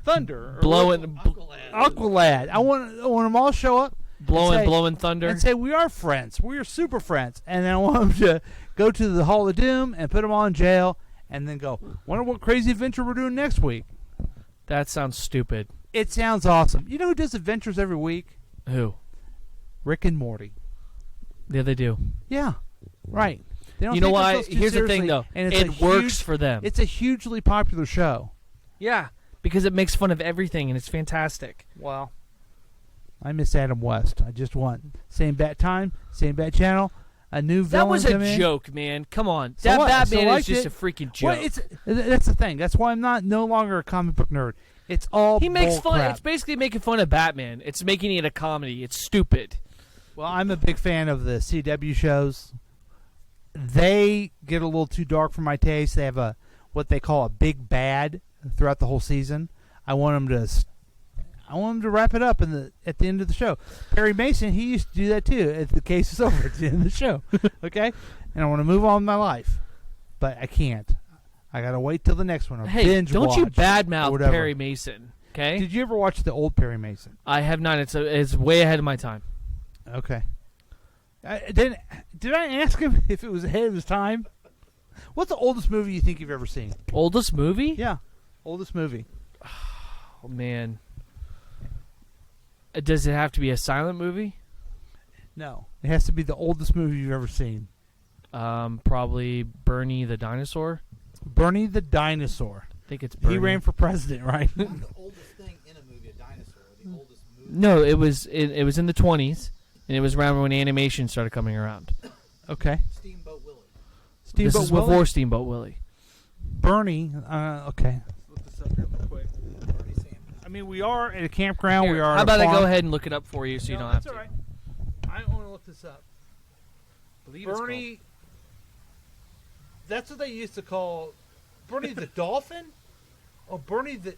Thunder, Blowing Aqualad. I want them all show up, blowing thunder, and say we are friends. We are super friends. And then I want them to go to the Hall of Doom and put them all in jail, and then go. Wonder what crazy adventure we're doing next week. That sounds stupid. It sounds awesome. You know who does adventures every week? Who? Rick and Morty. Yeah, they do. Yeah, right. They don't You know take why? themselves too Here's the seriously, thing, though. and It works for them. It's a hugely popular show. Yeah, because it makes fun of everything, and it's fantastic. Wow. I miss Adam West. I just want same bat time, same bat channel, a new villain. That was come a in. joke, man. Come on. So that what? I still Batman is liked just it. a freaking Well, joke. that's the thing. That's why I'm no longer a comic book nerd. It's all He makes bull fun. crap. It's basically making fun of Batman. It's making it a comedy. It's stupid. Well, I'm a big fan of the CW shows. They get a little too dark for my taste. They have what they call a big bad throughout the whole season. I want them to wrap it up at the end of the show. Perry Mason, he used to do that too. If the case is over at the end of the show, okay? And I want to move on with my life, but I can't. I gotta wait till the next one. Or Hey, binge don't you watch or badmouth whatever. Perry Mason, okay? Did you ever watch the old Perry Mason? I have not. It's way ahead of my time. Okay. Did I ask him if it was ahead of his time? What's the oldest movie you think you've ever seen? Oldest movie? Yeah, oldest movie. Oh man. Does it have to be a silent movie? No, it has to be the oldest movie you've ever seen. Probably Bernie the dinosaur. Bernie the dinosaur. I think it's Bernie. He ran for president, right? The oldest thing in a movie, a dinosaur. The oldest movie. No, it was in the 20s, and it was around when animation started coming around. Okay. Steamboat Willie. This is before Steamboat Willie. Bernie. Okay. Let's look this up here real quick. I mean, we are at a campground. Here, we are. how at a about I farm. go ahead and look it up for you so you No, don't have that's to? all right. I don't want to look this up. Bernie. That's what they used to call Bernie the dolphin. Oh, Bernie the.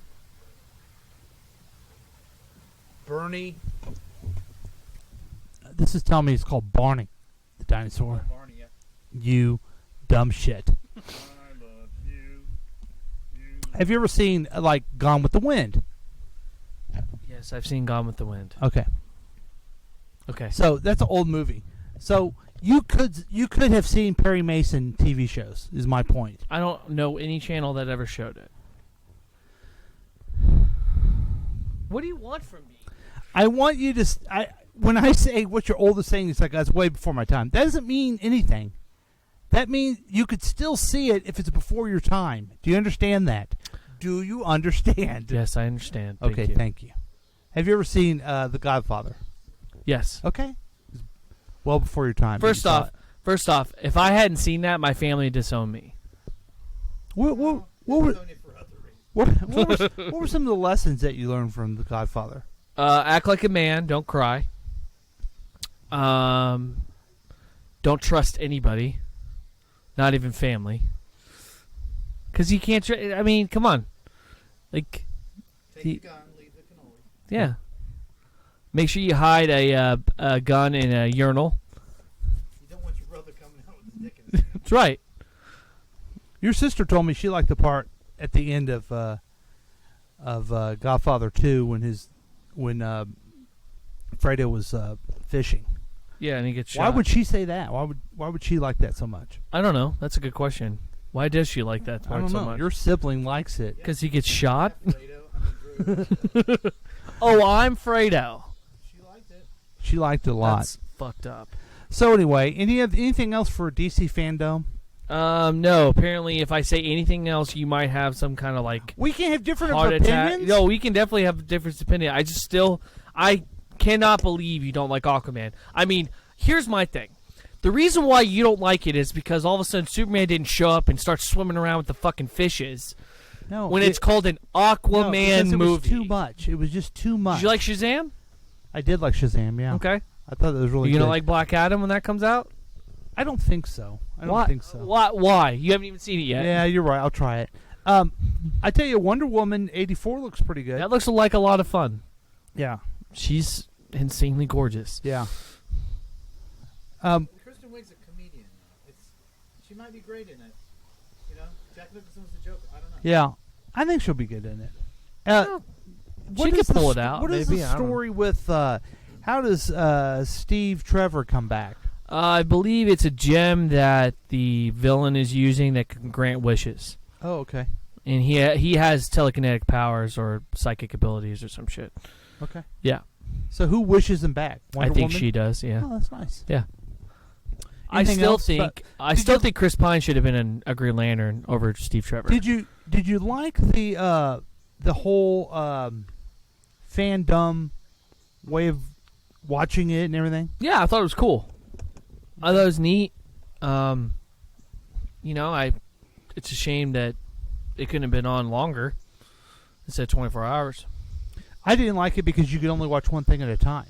Bernie. This is telling me it's called Barney, the dinosaur. Barney, yeah. You dumb shit. I love you. Have you ever seen like Gone with the Wind? Yes, I've seen Gone with the Wind. Okay. Okay. So that's an old movie. So you could have seen Perry Mason TV shows. Is my point. I don't know any channel that ever showed it. What do you want from me? I want you to. When I say what's your oldest thing, it's like that's way before my time. That doesn't mean anything. That means you could still see it if it's before your time. Do you understand that? Do you understand? Yes, I understand. Okay, thank you. Have you ever seen The Godfather? Yes. Okay. Well before your time. First off, if I hadn't seen that, my family would disown me. What were some of the lessons that you learned from The Godfather? Act like a man, don't cry. Don't trust anybody, not even family, because you can't. I mean, come on, like. Take the gun, leave the cannoli. Yeah. Make sure you hide a gun in a urinal. You don't want your brother coming out with his dick in his hand. That's right. Your sister told me she liked the part at the end of Godfather 2 when Fredo was fishing. Yeah, and he gets shot. Why would she say that? Why would she like that so much? I don't know. That's a good question. Why does she like that part so much? Your sibling likes it because he gets shot. Oh, I'm Fredo. She liked it a lot. That's fucked up. So anyway, anything else for DC fandom? No. Apparently, if I say anything else, you might have some kind of like we can have different heart opinions. Attack. No, we can definitely have a different opinion. I cannot believe you don't like Aquaman. I mean, here's my thing. The reason why you don't like it is because all of a sudden Superman didn't show up and start swimming around with the fucking fishes. No, when it's called an Aquaman movie. It was too much. It was just too much. Did you like Shazam? I did like Shazam, yeah. Okay. I thought it was really good. You gonna like Black Adam when that comes out? I don't think so. I don't think so. Why? You haven't even seen it yet. Yeah, you're right. I'll try it. I tell you, Wonder Woman 84 looks pretty good. That looks like a lot of fun. Yeah. She's insanely gorgeous. Yeah. Kristen Wiig's a comedian. She might be great in it. You know, Jack Nicholson's the Joker. I don't know. Yeah. I think she'll be good in it. She could pull it out. What is maybe? the story with, how does Steve Trevor come back? I believe it's a gem that the villain is using that can grant wishes. Oh, okay. And he has telekinetic powers or psychic abilities or some shit. Okay. Yeah. So who wishes him back? Wonder I think Woman? she does, yeah. Oh, that's nice. Yeah. Anything else? I still think Chris Pine should have been a Green Lantern over Steve Trevor. Did you like the whole fandom way of watching it and everything? Yeah, I thought it was cool. I thought it was neat. It's a shame that it couldn't have been on longer instead of 24 hours. I didn't like it because you could only watch one thing at a time.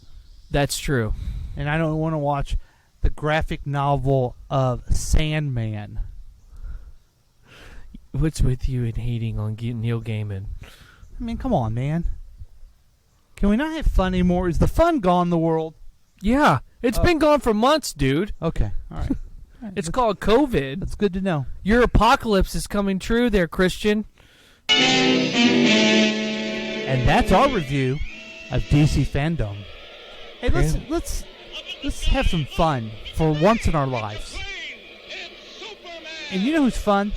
That's true. And I don't want to watch the graphic novel of Sandman. What's with you and hating on Neil Gaiman? I mean, come on, man. Can we not have fun anymore? Is the fun gone in the world? Yeah. It's been gone for months, dude. Okay. All right. It's called COVID. That's good to know. Your apocalypse is coming true there, Christian. And that's our review of DC fandom. Hey, let's have some fun for once in our lives. And you know who's fun?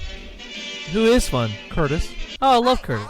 Who is fun? Curtis. Oh, I love Curtis.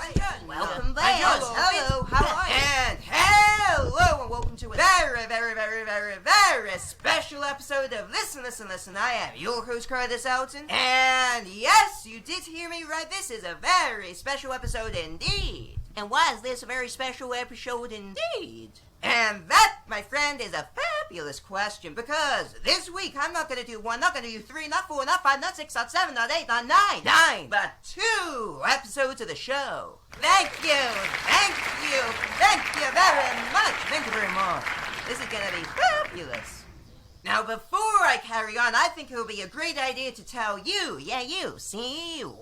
Welcome back. Hello, how are you? And hello, and welcome to a very, very, very, very, very special episode of Listen, Listen, Listen. I am your host, Curtis Elton. And yes, you did hear me right. This is a very special episode indeed. And why is this a very special episode indeed? And that, my friend, is a fabulous question, because this week I'm not going to do one, not going to do three, not four, not five, not six, not seven, not eight, not nine, but 2 episodes of the show. Thank you very much. Thank you very much. This is going to be fabulous. Now, before I carry on, I think it would be a great idea to tell you,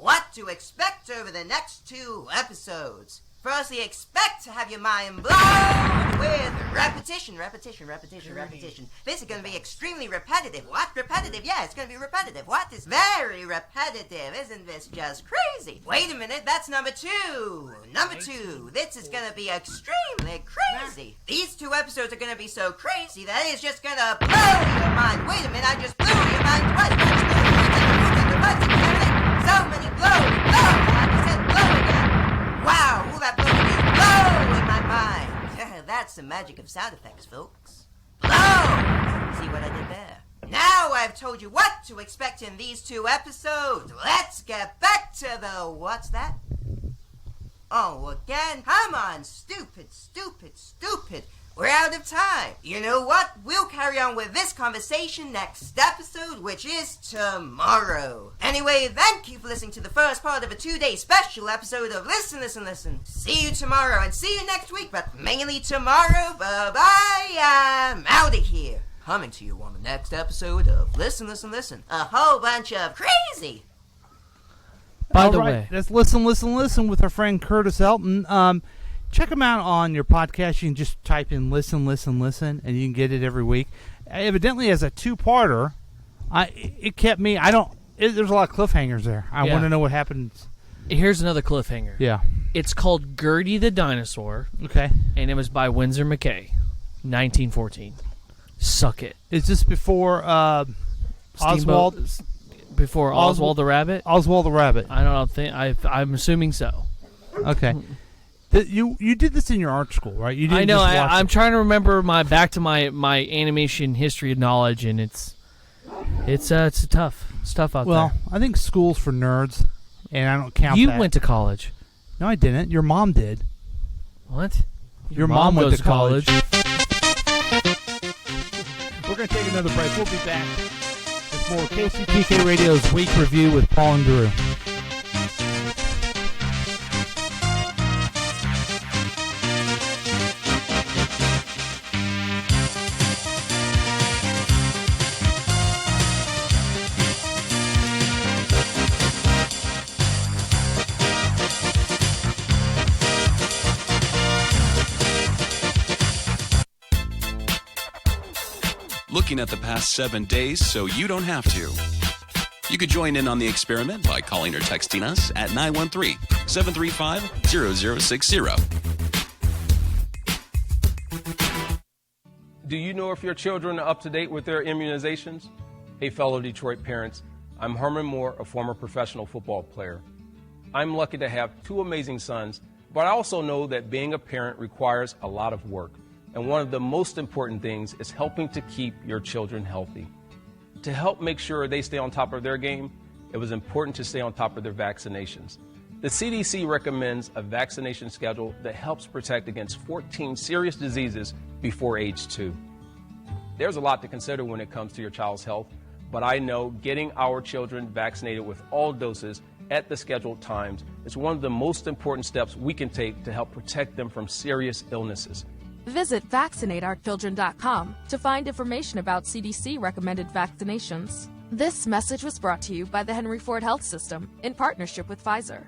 what to expect over the next 2 episodes. Firstly, expect to have your mind blown with repetition. This is going to be extremely repetitive. What? Repetitive? Yeah, it's going to be repetitive. What? It's very repetitive. Isn't this just crazy? Wait a minute, that's number 2. Number 2, this is going to be extremely crazy. These 2 episodes are going to be so crazy that it's just going to blow your mind. Wait a minute, I just blew your mind twice. So many blows. I just said blow again. Wow, all that blowing is blowing my mind. That's the magic of sound effects, folks. Blow! See what I did there? Now I've told you what to expect in these 2 episodes. Let's get back to the... What's that? Oh, again? Come on, stupid. We're out of time. You know what? We'll carry on with this conversation next episode, which is tomorrow. Anyway, thank you for listening to the first part of a 2-day special episode of Listen, Listen, Listen. See you tomorrow and see you next week, but mainly tomorrow. Bye-bye. I'm out of here. Coming to you on the next episode of Listen, Listen, Listen. A whole bunch of crazy. By the way, that's Listen, Listen, Listen with our friend Curtis Elton. Check him out on your podcast. You can just type in Listen, Listen, Listen, and you can get it every week. Evidently, as a two-parter, it kept me. There's a lot of cliffhangers there. I want to know what happens. Here's another cliffhanger. Yeah. It's called Gertie the Dinosaur. Okay. And it was by Windsor McKay, 1914. Suck it. Is this before Oswald? Before Oswald the Rabbit? Oswald the Rabbit. I don't think. I'm assuming so. Okay. You did this in your art school, right? You didn't I know. Just watch I'm trying to remember my animation history of knowledge, and it's tough. It's tough out there. Well, I think school's for nerds, and I don't count You that. went to college. No, I didn't. Your mom did. What? Your mom went goes to college. We're going to take another break. We'll be back with more KCTK Radio's Week Review with Paul and Drew. Looking at the past 7 days so you don't have to. You could join in on the experiment by calling or texting us at 913-735-0060. Do you know if your children are up to date with their immunizations? Hey, fellow Detroit parents, I'm Herman Moore, a former professional football player. I'm lucky to have two amazing sons, but I also know that being a parent requires a lot of work. And one of the most important things is helping to keep your children healthy. To help make sure they stay on top of their game, it was important to stay on top of their vaccinations. The CDC recommends a vaccination schedule that helps protect against 14 serious diseases before age 2. There's a lot to consider when it comes to your child's health, but I know getting our children vaccinated with all doses at the scheduled times is one of the most important steps we can take to help protect them from serious illnesses. Visit vaccinateourchildren.com to find information about CDC recommended vaccinations. This message was brought to you by the Henry Ford Health System in partnership with Pfizer.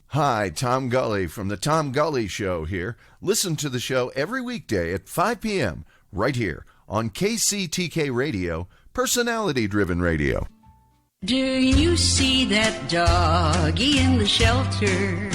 Hi, Tom Gully from The Tom Gully Show here. Listen to the show every weekday at 5 p.m. right here on KCTK Radio, personality-driven radio. Do you see that doggy in the shelter?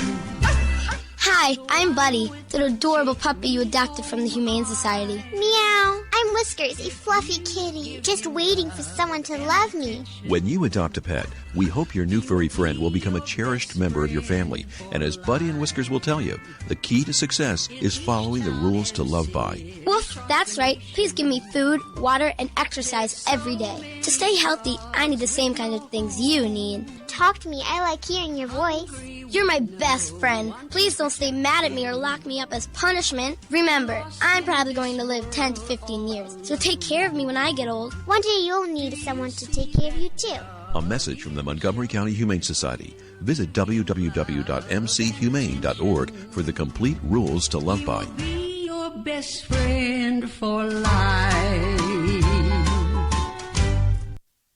Hi, I'm Buddy, the adorable puppy you adopted from the Humane Society. Meow. I'm Whiskers, a fluffy kitty, just waiting for someone to love me. When you adopt a pet, we hope your new furry friend will become a cherished member of your family. And as Buddy and Whiskers will tell you, the key to success is following the rules to love by. Woof, that's right. Please give me food, water, and exercise every day. To stay healthy, I need the same kind of things you need. Talk to me. I like hearing your voice. You're my best friend. Please don't stay mad at me or lock me up as punishment. Remember, I'm probably going to live 10 to 15 years, so take care of me when I get old. One day you'll need someone to take care of you, too. A message from the Montgomery County Humane Society. Visit www.mchumane.org for the complete rules to love by. Be your best friend for life.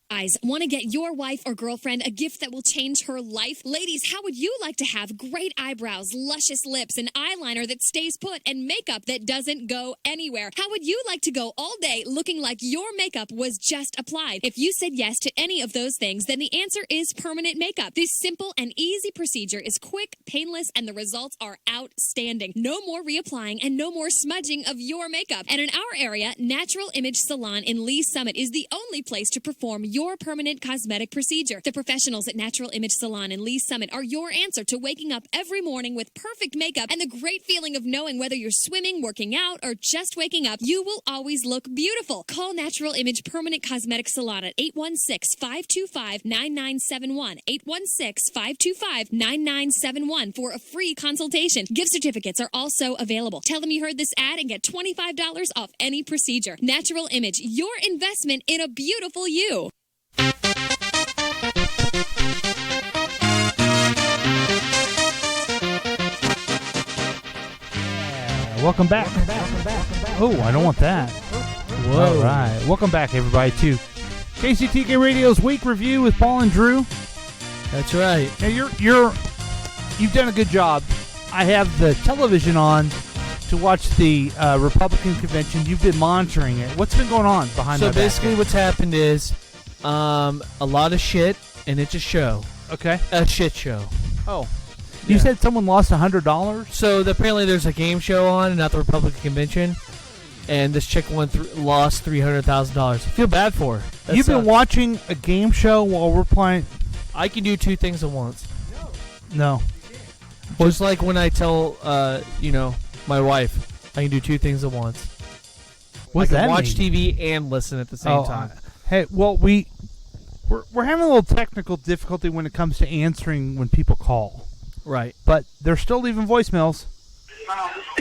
Guys, want to get your wife or girlfriend a gift that will change her life? Ladies, how would you like to have great eyebrows, luscious lips, an eyeliner that stays put, and makeup that doesn't go anywhere? How would you like to go all day looking like your makeup was just applied? If you said yes to any of those things, then the answer is permanent makeup. This simple and easy procedure is quick, painless, and the results are outstanding. No more reapplying and no more smudging of your makeup. And in our area, Natural Image Salon in Lee Summit is the only place to perform your permanent cosmetic procedure. The professionals at Natural Image Salon in Lee Summit are your answer to waking up every morning with perfect makeup and the great feeling of knowing whether you're swimming, working out, or just waking up, you will always look beautiful. Call Natural Image Permanent Cosmetic Salon at 816-525-9971. 816-525-9971 for a free consultation. Gift certificates are also available. Tell them you heard this ad and get $25 off any procedure. Natural Image, your investment in a beautiful you. Welcome back. Oh, I don't want that. Whoa. All right. Welcome back, everybody, to KCTK Radio's Week Review with Paul and Drew. That's right. Now, you've done a good job. I have the television on to watch the Republican convention. You've been monitoring it. What's been going on behind my back? So basically what's happened is a lot of shit, and it's a show. Okay. A shit show. Oh. You said someone lost $100? So apparently there's a game show on at the Republican convention, and this chick lost $300,000. I feel bad for her. You've been watching a game show while we're playing? I can do two things at once. No. Just like when I tell, my wife, I can do two things at once. What does I can that watch mean? TV and listen at the same time. Hey, well, we're having a little technical difficulty when it comes to answering when people call. Right. But they're still leaving voicemails.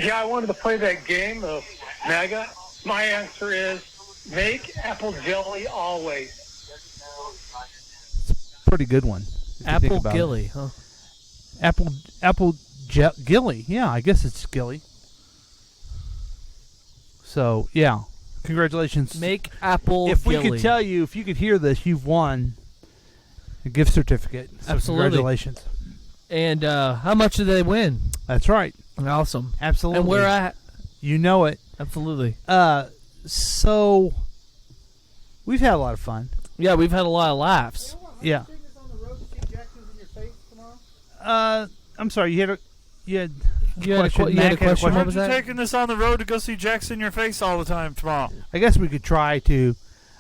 Yeah, I wanted to play that game of MAGA. My answer is make apple jelly always. Pretty good one. if you think Apple about Gilly, it. huh? Gilly. Yeah, I guess it's Gilly. So, yeah. Congratulations. Make Apple If we Gilly. could tell you, if you could hear this, you've won a gift certificate. So Absolutely. Congratulations. And how much did they win? That's right. Awesome. Absolutely. And where at? You know it. Absolutely. So, we've had a lot of fun. Yeah, we've had a lot of laughs. Yeah. I'm sorry. You had a question. Mac had a question. What was that? Taking this on the road to go see Jackson in your face all the time tomorrow. I guess we could try to.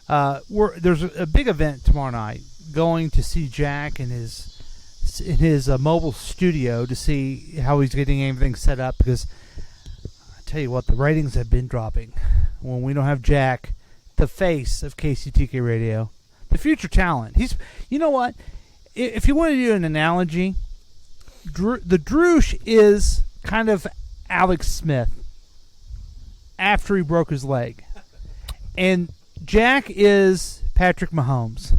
There's a big event tomorrow night. Going to see Jack in his mobile studio to see how he's getting everything set up. Because I tell you what, the ratings have been dropping when we don't have Jack, the face of KCTK Radio, the future talent. You know what? If you want to do an analogy, the Droosh is kind of Alex Smith after he broke his leg. And Jack is Patrick Mahomes.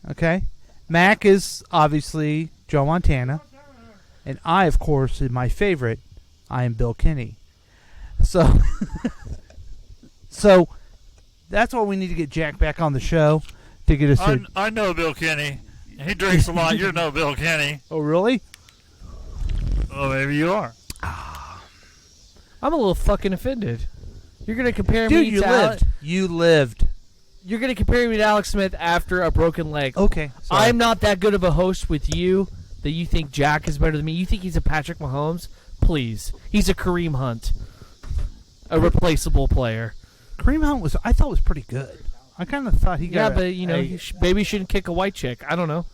Okay? Mac is obviously Joe Montana. And I, of course, is my favorite. I am Bill Kinney. So, so that's why we need to get Jack back on the show to get us to... I know Bill Kinney. He drinks a lot. You know Bill Kinney. Oh, really? Oh, maybe you are. I'm a little fucking offended. You're going to compare Dude, me you to lived. You lived. You're going to compare me to Alex Smith after a broken leg. Okay. Sorry. I'm not that good of a host with you that you think Jack is better than me. You think he's a Patrick Mahomes? Please. He's a Kareem Hunt. A replaceable player. Kareem Hunt I thought was pretty good. I kind of thought he got... Yeah, but, baby shouldn't kick a white chick. I don't know.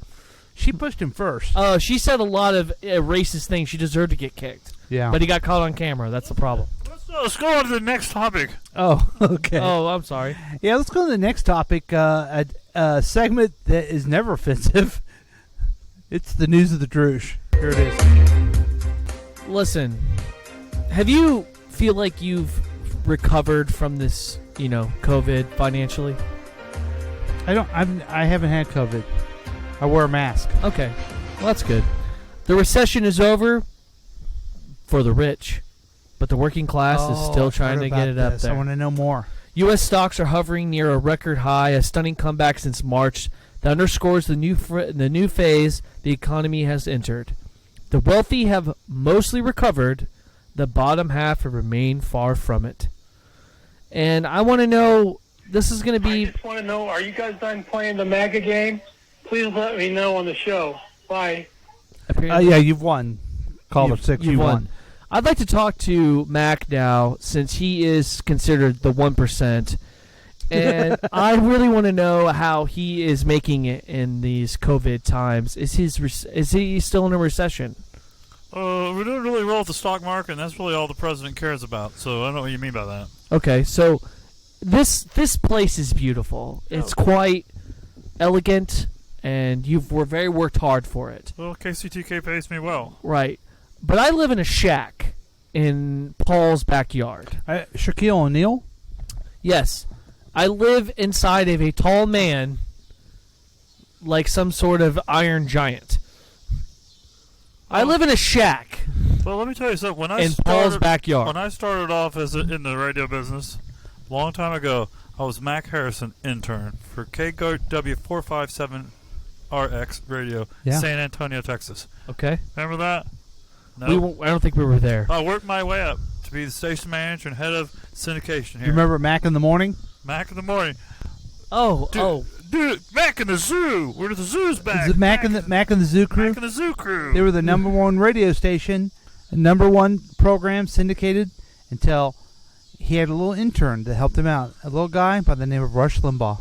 She pushed him first. She said a lot of racist things. She deserved to get kicked. Yeah. But he got caught on camera. That's the problem. Let's go on to the next topic. Oh, okay. Oh, I'm sorry. Yeah, let's go to the next topic. A segment that is never offensive. It's the news of the Droosh. Here it is. Listen, have you feel like you've recovered from this, COVID financially? I haven't had COVID. I wear a mask. Okay. Well, that's good. The recession is over for the rich, but the working class is still trying to get it up there. I want to know more. U.S. stocks are hovering near a record high, a stunning comeback since March that underscores the new phase the economy has entered. The wealthy have mostly recovered. The bottom half have remained far from it. And I want to know, this is going to be... I just want to know, are you guys done playing the MAGA game? Please let me know on the show. Bye. Yeah, you've won. Caller 6, you won. I'd like to talk to Mac now, since he is considered the 1%. And I really want to know how he is making it in these COVID times. Is he still in a recession? We're doing really well with the stock market, and that's really all the president cares about. So I don't know what you mean by that. Okay, so this place is beautiful. It's quite elegant, and you've worked hard for it. Well, KCTK pays me well. Right. But I live in a shack in Paul's backyard. Shaquille O'Neal? Yes. I live inside of a tall man like some sort of iron giant. I live in a shack. Well, let me tell you something. In Paul's backyard. When I started off in the radio business long time ago, I was Mac Harrison, intern for KW457RX Radio, Yeah. San Antonio, Texas. Okay. Remember that? No. I don't think we were there. I worked my way up to be the station manager and head of syndication here. You remember Mac in the Morning? Mac in the Morning. Oh, Dude, Mac in the Zoo. Where the zoo's back. Is it Mac and the Zoo Crew? Mac and the Zoo Crew. They were the number one radio station, number one program syndicated until he had a little intern that helped him out. A little guy by the name of Rush Limbaugh.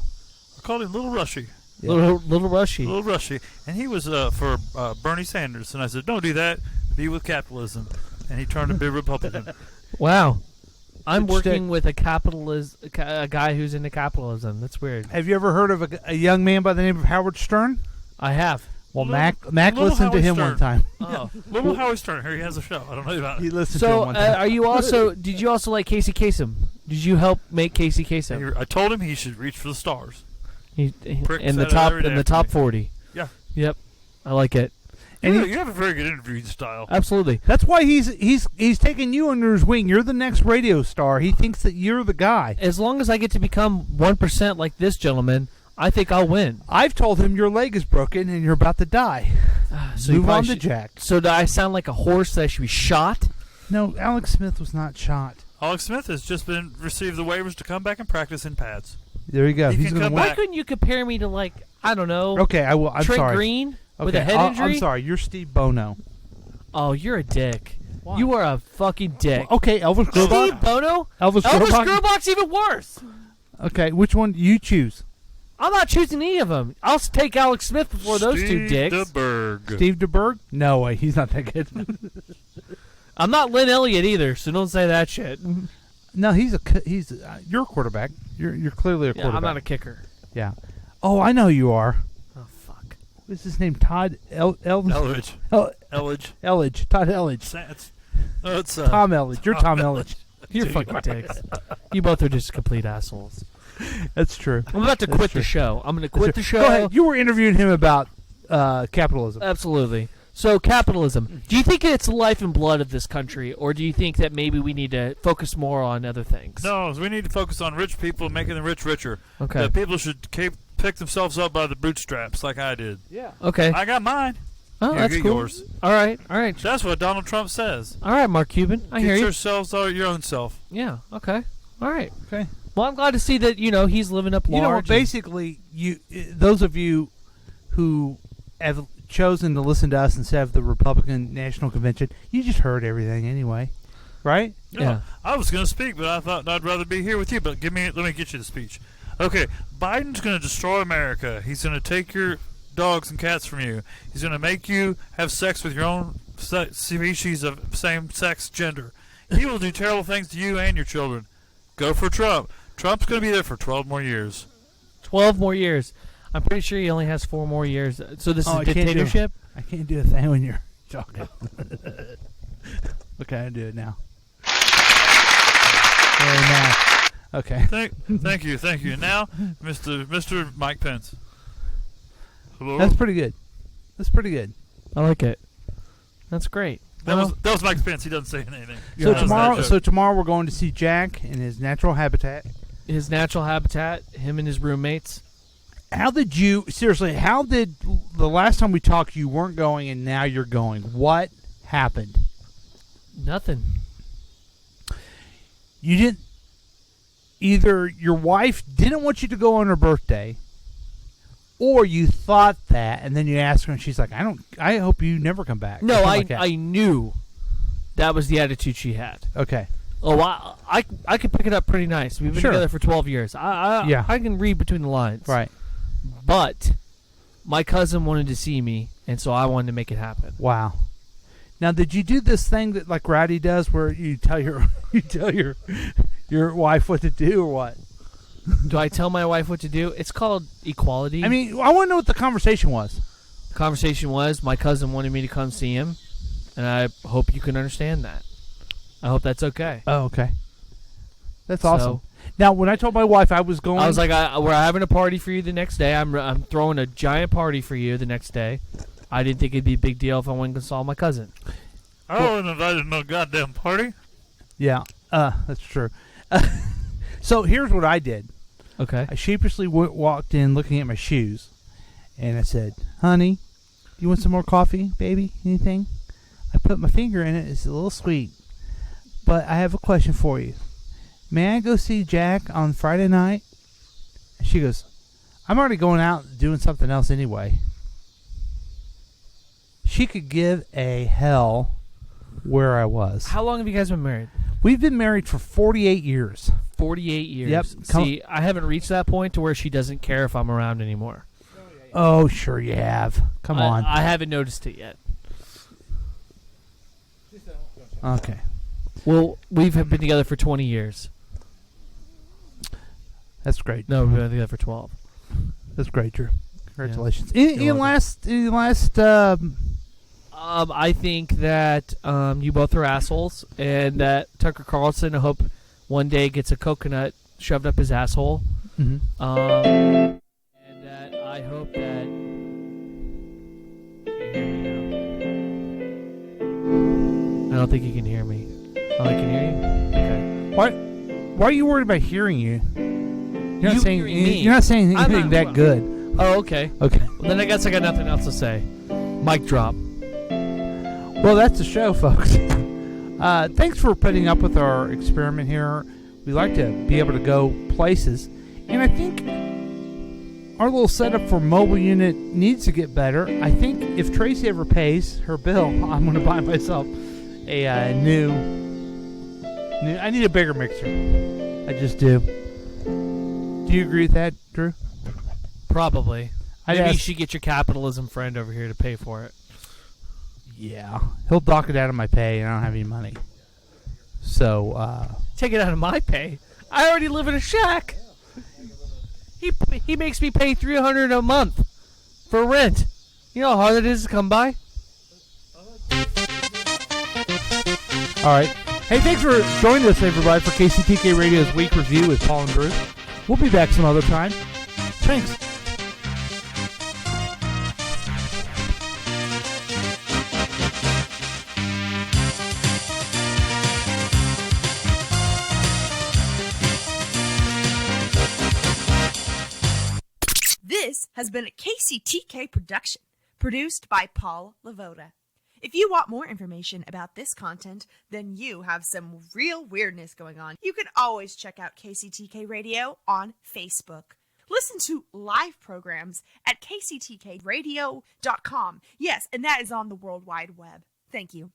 I called him Little Rushy. Yeah. Little Rushy. Little Rushy. And he was for Bernie Sanders. And I said, don't do that. Be with capitalism. And he turned to be a Republican. Wow. I'm Good working stick. with a guy who's into capitalism. That's weird. Have you ever heard of a young man by the name of Howard Stern? I have. Well, Little Mac listened to Howard him Stern. one time. Oh. Little Howard Stern. Here he has a show. I don't know about it. He listened to him So, one time. are you also? Did you also like Casey Kasem? Did you help make Casey Kasem? I told him he should reach for the stars. In Prick the said it top every day in the after top me. 40. Yeah. Yep. I like it. And You have a very good interview style. Absolutely. That's why he's taking you under his wing. You're the next radio star. He thinks that you're the guy. As long as I get to become 1% like this gentleman, I think I'll win. I've told him your leg is broken and you're about to die. So you Move on probably to should- Jack. So do I sound like a horse that should be shot? No, Alex Smith was not shot. Alex Smith has just been received the waivers to come back and practice in pads. There you go. He He's can going to come win. Why couldn't you compare me to, like, I don't know. Okay, I will. I'm Trent sorry. Green with Okay, a head injury? I'm sorry. You're Steve Bono. Oh, you're a dick. You are a fucking dick. Okay, Elvis Steve Gerbach. Bono? Elvis Gerbach? Gerbach's even worse. Okay, which one do you choose? I'm not choosing any of them. I'll take Alex Smith before those two dicks. Steve DeBerg? No way. He's not that good. I'm not Lynn Elliott either, so don't say that shit. No, you're a quarterback. You're clearly a Yeah, quarterback. I'm not a kicker. Yeah. Oh, I know you are. Oh, fuck. What's his name? Todd Elledge. Elledge. Elledge. Todd Elledge. It's Tom Elledge. You're Tom Elledge. You're fucking dicks. You both are just complete assholes. That's true. I'm about to That's quit true. the show. I'm going to quit the show. Go ahead. You were interviewing him about capitalism. Absolutely. So, capitalism. Do you think it's the life and blood of this country, or do you think that maybe we need to focus more on other things? No, we need to focus on rich people, making the rich richer. Okay. That people should pick themselves up by the bootstraps like I did. Yeah. Okay. I got mine. Oh, Here, that's get cool. yours. All right. That's what Donald Trump says. All right, Mark Cuban. I hear Get you. yourselves your own self. Yeah. Okay. All right. Okay. Well, I'm glad to see that he's living up large. You know, and- basically, those of you who have chosen to listen to us instead of the Republican National Convention, you just heard everything anyway, right? Yeah. I was going to speak, but I thought I'd rather be here with you. But let me get you the speech. Okay, Biden's going to destroy America. He's going to take your dogs and cats from you. He's going to make you have sex with your own species of same-sex gender. He will do terrible things to you and your children. Go for Trump. Trump's going to be there for 12 more years. 12 more years. I'm pretty sure he only has 4 more years. So this is I can't dictatorship? I can't do a thing when you're talking. Okay, I do it now. Very nice. Okay. Thank you. Now, Mr. Mike Pence. Hello? That's pretty good. That's pretty good. I like it. That's great. That was Mike Pence. He doesn't say anything. So tomorrow we're going to see Jack in his natural habitat. His natural habitat, him and his roommates. How did the last time we talked you weren't going and now you're going? What happened? Nothing. You didn't. Either your wife didn't want you to go on her birthday, or you thought that, and then you asked her, and she's like, I hope you never come back. No, Something like that. I knew that was the attitude she had. Okay. Oh, I could pick it up pretty nice. We've been Sure. together for 12 years. I can read between the lines. Right. But my cousin wanted to see me, and so I wanted to make it happen. Wow. Now, did you do this thing that like Rowdy does, where you tell your your wife what to do, or what? Do I tell my wife what to do? It's called equality. I mean, I want to know what the conversation was. The conversation was my cousin wanted me to come see him, and I hope you can understand that. I hope that's okay. Oh, okay. That's awesome. Now, when I told my wife I was going, I was like, we're having a party for you the next day. I'm throwing a giant party for you the next day. I didn't think it'd be a big deal if I went and saw my cousin. I wasn't invited to no goddamn party. Yeah, that's true. So here's what I did. Okay. I sheepishly walked in looking at my shoes, and I said, "Honey, do you want some more coffee, baby? Anything?" I put my finger in it. It's a little sweet. But I have a question for you. May I go see Jack on Friday night? And she goes, "I'm already going out doing something else anyway." She could give a hell where I was. How long have you guys been married? We've been married for 48 years. 48 years. Yep. See, I haven't reached that point to where she doesn't care if I'm around anymore. Oh, sure you have. Come on. I haven't noticed it yet. Okay. Well, we've been together for 20 years. That's great. No, we've been together for 12. That's great, Drew. Congratulations. Yeah. Any last I think that you both are assholes, and that Tucker Carlson, I hope, one day gets a coconut shoved up his asshole. Mhm. And that I hope that... I don't think you can hear me. Oh, I can hear you? Okay. Why are you worried about hearing you? You're not saying hearing me. you're not saying I'm anything not- that good. Oh, okay. Okay. Well, then I guess I got nothing else to say. Mic drop. Well, that's the show, folks. Thanks for putting up with our experiment here. We like to be able to go places, and I think our little setup for mobile unit needs to get better. I think if Tracy ever pays her bill, I'm going to buy myself a new. I need a bigger mixer. I just do. Do you agree with that, Drew? Probably. I'd Maybe you ask- should get your capitalism friend over here to pay for it. Yeah, he'll dock it out of my pay, and I don't have any money. So, Take it out of my pay. I already live in a shack. He makes me pay $300 a month for rent. You know how hard it is to come by? all right. Hey, thanks for joining us, everybody, for KCTK Radio's Week Review with Paul and Drew. We'll be back some other time. Thanks. This has been a KCTK production, produced by Paul Lavoda. If you want more information about this content, then you have some real weirdness going on. You can always check out KCTK Radio on Facebook. Listen to live programs at kctkradio.com. Yes, and that is on the World Wide Web. Thank you.